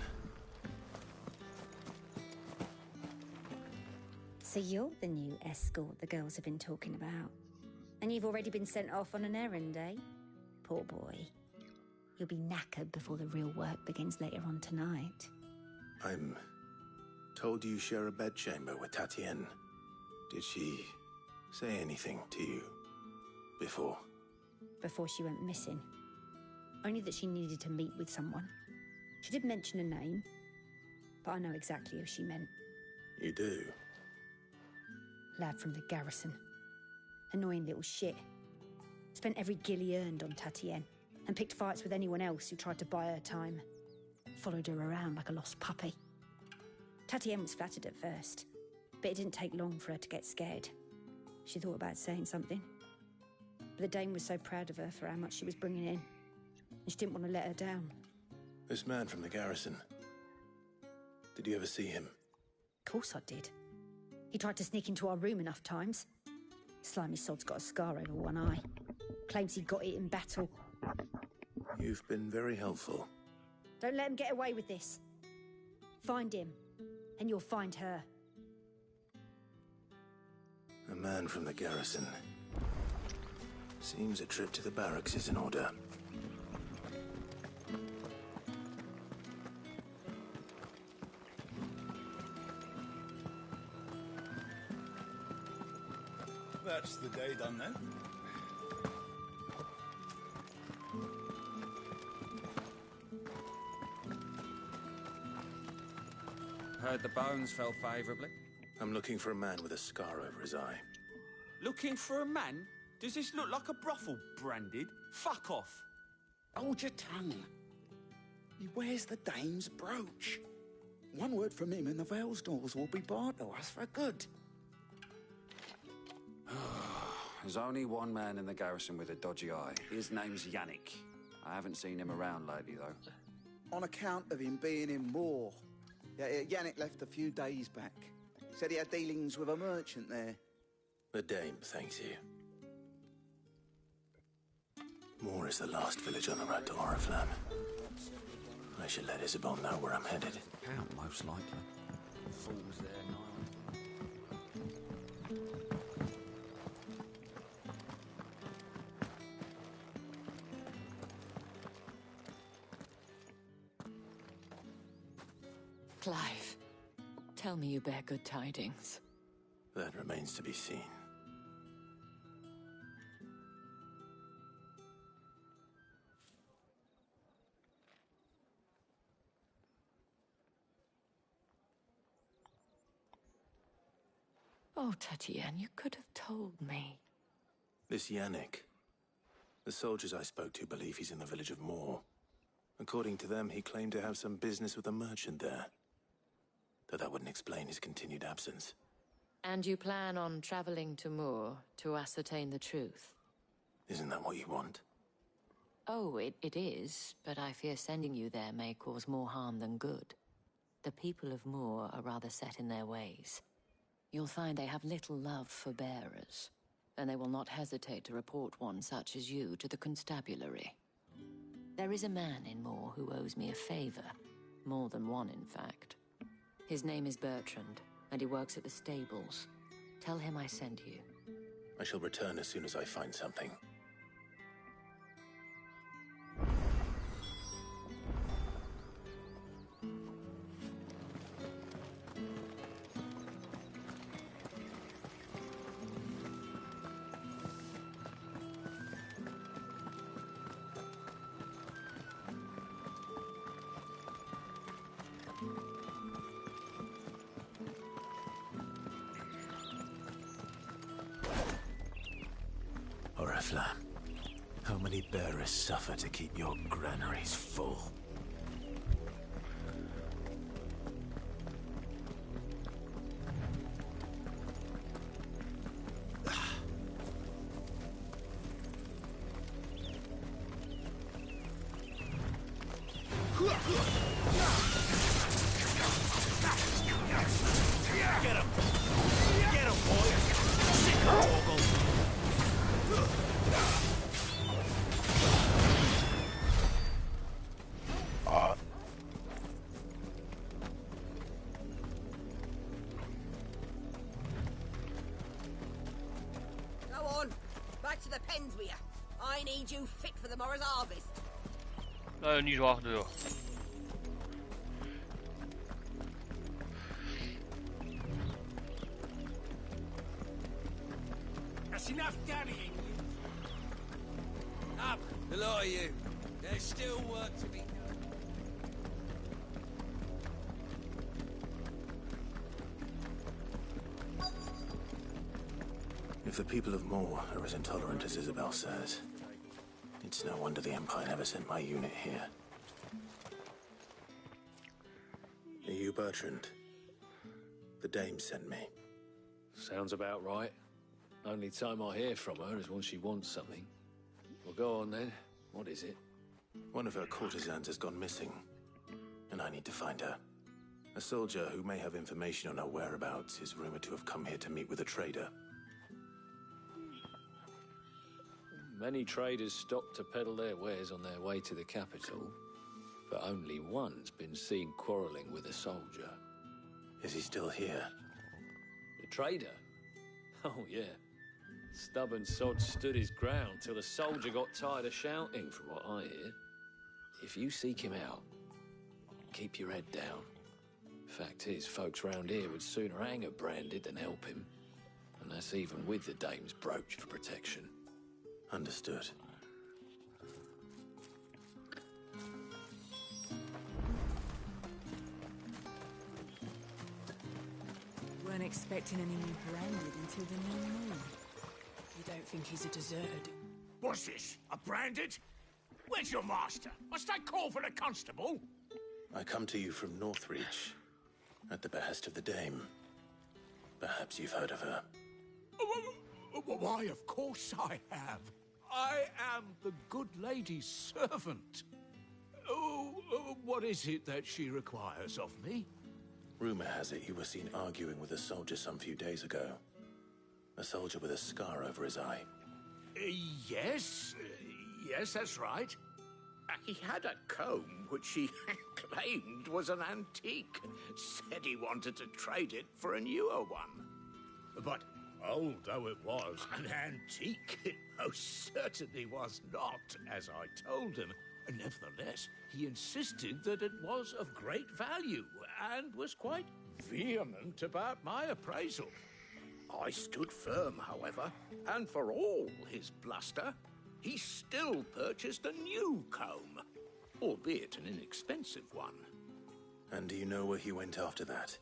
S8: So you're the new escort the girls have been talking about. And you've already been sent off on an errand, eh? Poor boy. You'll be knackered before the real work begins later on tonight.
S3: I'm told you share a bedchamber with Tatienne. Did she say anything to you before?
S8: Before she went missing. Only that she needed to meet with someone. She did mention a name, but I know exactly who she meant.
S3: You do?
S8: Lad from the garrison. Annoying little shit. Spent every guil he earned on Tatienne, and picked fights with anyone else who tried to buy her time. Followed her around like a lost puppy. Tatienne was flattered at first, but it didn't take long for her to get scared. She thought about saying something. But the Dame was so proud of her for how much she was bringing in, and she didn't want to let her down.
S3: This man from the garrison. Did you ever see him?
S8: Of course I did. He tried to sneak into our room enough times. Slimy sod's got a scar over one eye. Claims he got it in battle.
S3: You've been very helpful.
S8: Don't let him get away with this. Find him, and you'll find her.
S3: A man from the garrison. Seems a trip to the barracks is in order.
S2: That's the day done then.
S17: Heard the bones fell favourably.
S3: I'm looking for a man with a scar over his eye.
S12: Looking for a man? Does this look like a brothel, Branded? Fuck off.
S21: Hold your tongue. He wears the Dame's brooch. One word from him and the Vale's doors will be barred to us for good.
S17: There's only one man in the garrison with a dodgy eye. His name's Yannick. I haven't seen him around lately, though.
S21: On account of him being in Moor. Yeah, Yannick left a few days back. Said he had dealings with a merchant there.
S3: The Dame thanks you. Moor is the last village on the road to Oriflamme. I should let Isabel know where I'm headed.
S17: Count, most likely. Fools there now.
S22: Clive, tell me you bear good tidings.
S3: That remains to be seen.
S22: Oh, Tatienne, you could have told me.
S3: This Yannick. The soldiers I spoke to believe he's in the village of Moor. According to them, he claimed to have some business with a merchant there. Though that wouldn't explain his continued absence.
S22: And you plan on traveling to Moor to ascertain the truth?
S3: Isn't that what you want?
S22: Oh, it is, but I fear sending you there may cause more harm than good. The people of Moor are rather set in their ways. You'll find they have little love for bearers, and they will not hesitate to report one such as you to the constabulary. There is a man in Moor who owes me a favor. More than one, in fact. His name is Bertrand, and he works at the stables. Tell him I sent you.
S3: I shall return as soon as I find something. Oriflamme, how many bearers suffer to keep your granaries full?
S10: Get him! Get him, boy! Sick Torgal!
S9: Go on, back to the pens with you. I need you fit for the morrow's harvest.
S1: Nee, niet zo achter de deur.
S10: That's enough daddying.
S12: Up, the lot of you. There's still work to be done.
S3: If If the people of Moor are as intolerant as Isabel says, it's no wonder the Empire never sent my unit here. Are you Bertrand? The Dame sent me.
S20: Sounds about right. Only time I hear from her is when she wants something. Well, go on then. What is it?
S3: One of her courtesans has gone missing, and I need to find her. A soldier who may have information on her whereabouts is rumored to have come here to meet with a trader.
S20: Many traders stop to peddle their wares on their way to the capital, but only one's been seen quarrelling with a soldier.
S3: Is he still here?
S20: The trader? Oh, yeah. Stubborn sod stood his ground till the soldier got tired of shouting, from what I hear. If you seek him out, keep your head down. Fact is, folks round here would sooner hang a Branded than help him. And that's even with the Dame's brooch for protection.
S3: Understood.
S5: Weren't expecting any more Branded until the new moon. You don't think he's a deserter?
S10: What's this? A Branded? Where's your master? Must I call for the constable?
S3: I come to you from Northreach, at the behest of the Dame. Perhaps you've heard of her.
S10: Why, of course I have. I am the good lady's servant. What is it that she requires of me?
S3: Rumor has it you were seen arguing with a soldier some few days ago. A soldier with a scar over his eye.
S10: Yes, that's right. He had a comb which he claimed was an antique. Said he wanted to trade it for a newer one. But old though it was, an antique it most certainly was not, as I told him. Nevertheless, he insisted that it was of great value, and was quite vehement about my appraisal. I stood firm, however, and for all his bluster, he still purchased a new comb, albeit an inexpensive one.
S3: And do you know where he went after that?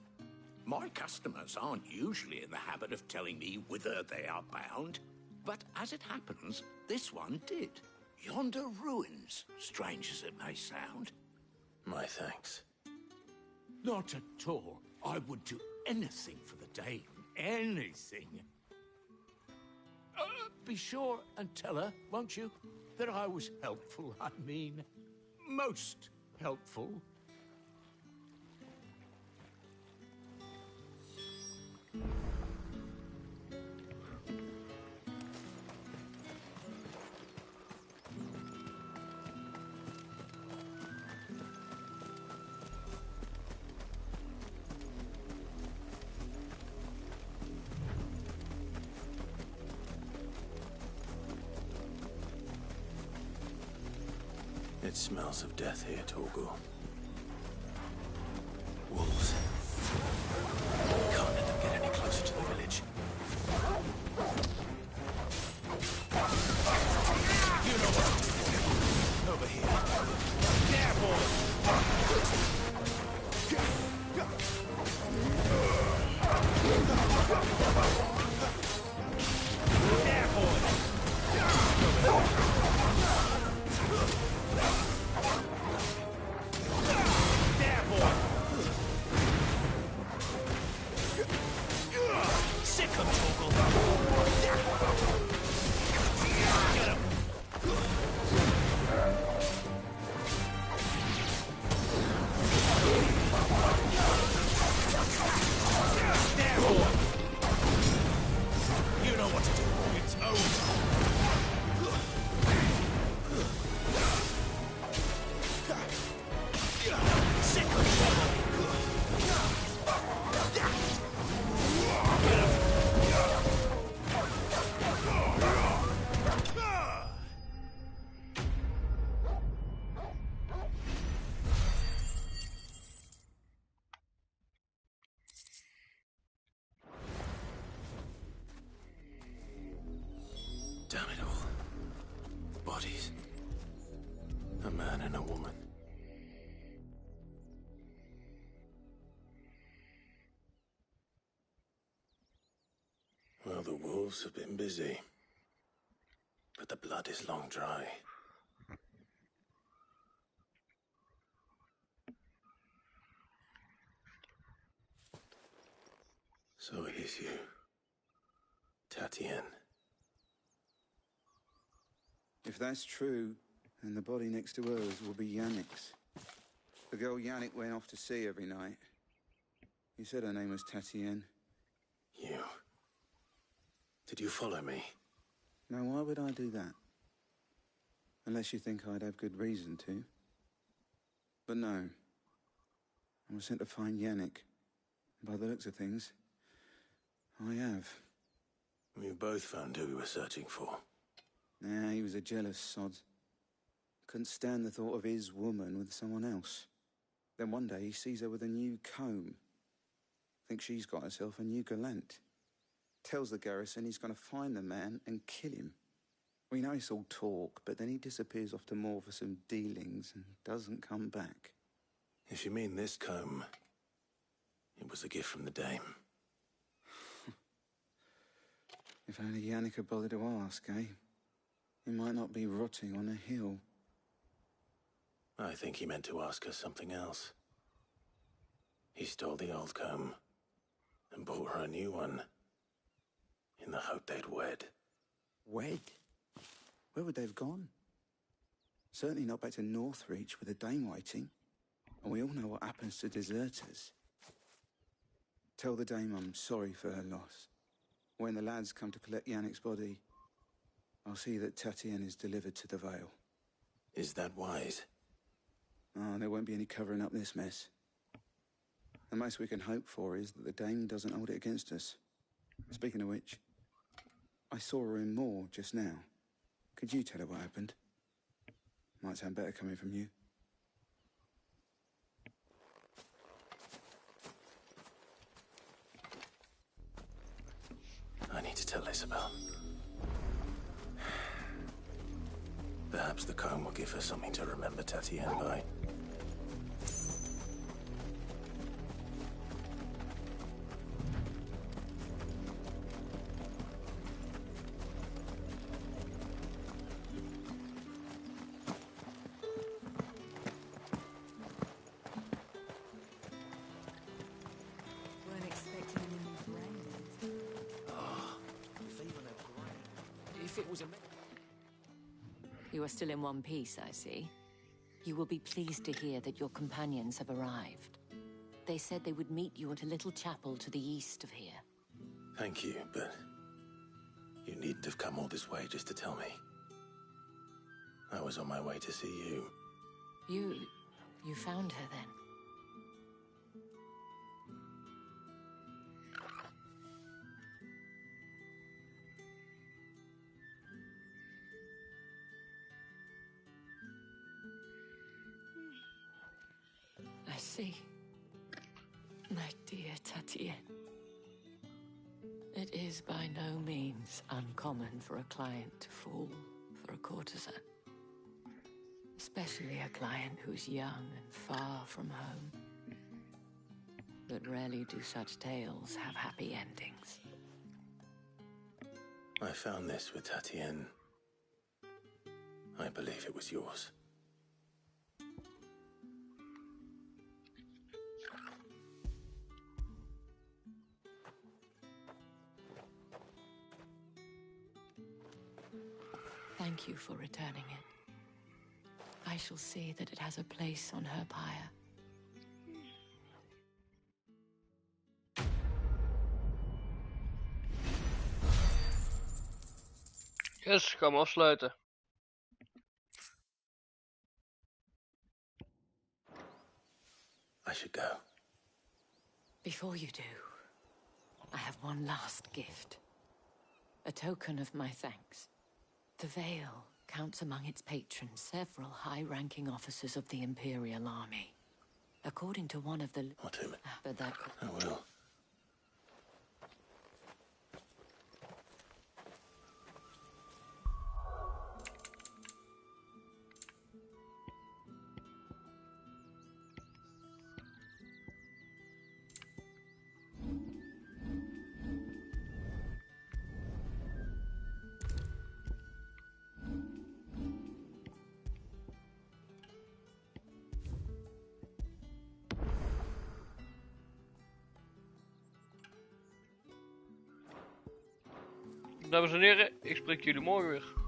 S10: My customers aren't usually in the habit of telling me whither they are bound, but as it happens, this one did. Yonder ruins, strange as it may sound.
S3: My thanks.
S10: Not at all. I would do anything for the Dame. Anything. Be sure and tell her, won't you, that I was helpful. I mean, most helpful.
S3: It smells of death here, Torgal. Wolves. We can't let them get any closer to the village.
S10: You know what? Over here. There, boy.
S3: Well, the wolves have been busy. But the blood is long dry. So it is you, Tatien.
S15: If that's true, then the body next to hers will be Yannick's. The girl Yannick went off to sea every night. He said her name was Tatien.
S3: You... Did you follow me?
S15: Now, why would I do that? Unless you think I'd have good reason to. But no. I was sent to find Yannick. By the looks of things, I have.
S3: We both found who we were searching for.
S15: Nah, he was a jealous sod. Couldn't stand the thought of his woman with someone else. Then one day he sees her with a new comb. Thinks she's got herself a new gallant. Tells the garrison he's going to find the man and kill him. We know it's all talk, but then he disappears off to Moor for some dealings and doesn't come back.
S3: If you mean this comb, it was a gift from the Dame.
S15: If only Yannick had bothered to ask, eh? He might not be rotting on a hill.
S3: I think he meant to ask her something else. He stole the old comb and bought her a new one in the hope they'd wed.
S15: Wed? Where would they have gone? Certainly not back to Northreach with a Dame waiting. And we all know what happens to deserters. Tell the Dame I'm sorry for her loss. When the lads come to collect Yannick's body, I'll see that Tatien is delivered to the Vale.
S3: Is that wise?
S15: Oh, there won't be any covering up this mess. The most we can hope for is that the Dame doesn't hold it against us. Speaking of which, I saw her in Moor just now. Could you tell her what happened? Might sound better coming from you.
S3: I need to tell Isabel. Perhaps the comb will give her something to remember Tatien by.
S5: Weren't expecting any new friends.
S20: If it was a...
S22: You are still in one piece, I see. You will be pleased to hear that your companions have arrived. They said they would meet you at a little chapel to the east of here.
S3: Thank you, but you needn't have come all this way just to tell me. I was on my way to see you.
S22: You found her then? I see. My dear Tatien. It is by no means uncommon for a client to fall for a courtesan. Especially a client who's young and far from home. But rarely do such tales have happy endings.
S3: I found this with Tatien. I believe it was yours.
S22: Thank you for returning it. I shall see that it has a place on her pyre.
S1: Yes, ga hem afsluiten.
S3: I should go.
S22: Before you do, I have one last gift. A token of my thanks. The Vale counts among its patrons several high-ranking officers of the Imperial Army. According to one of the...
S3: What him?
S22: But that...
S3: I will.
S1: dames en heren, ik spreek jullie morgen weer.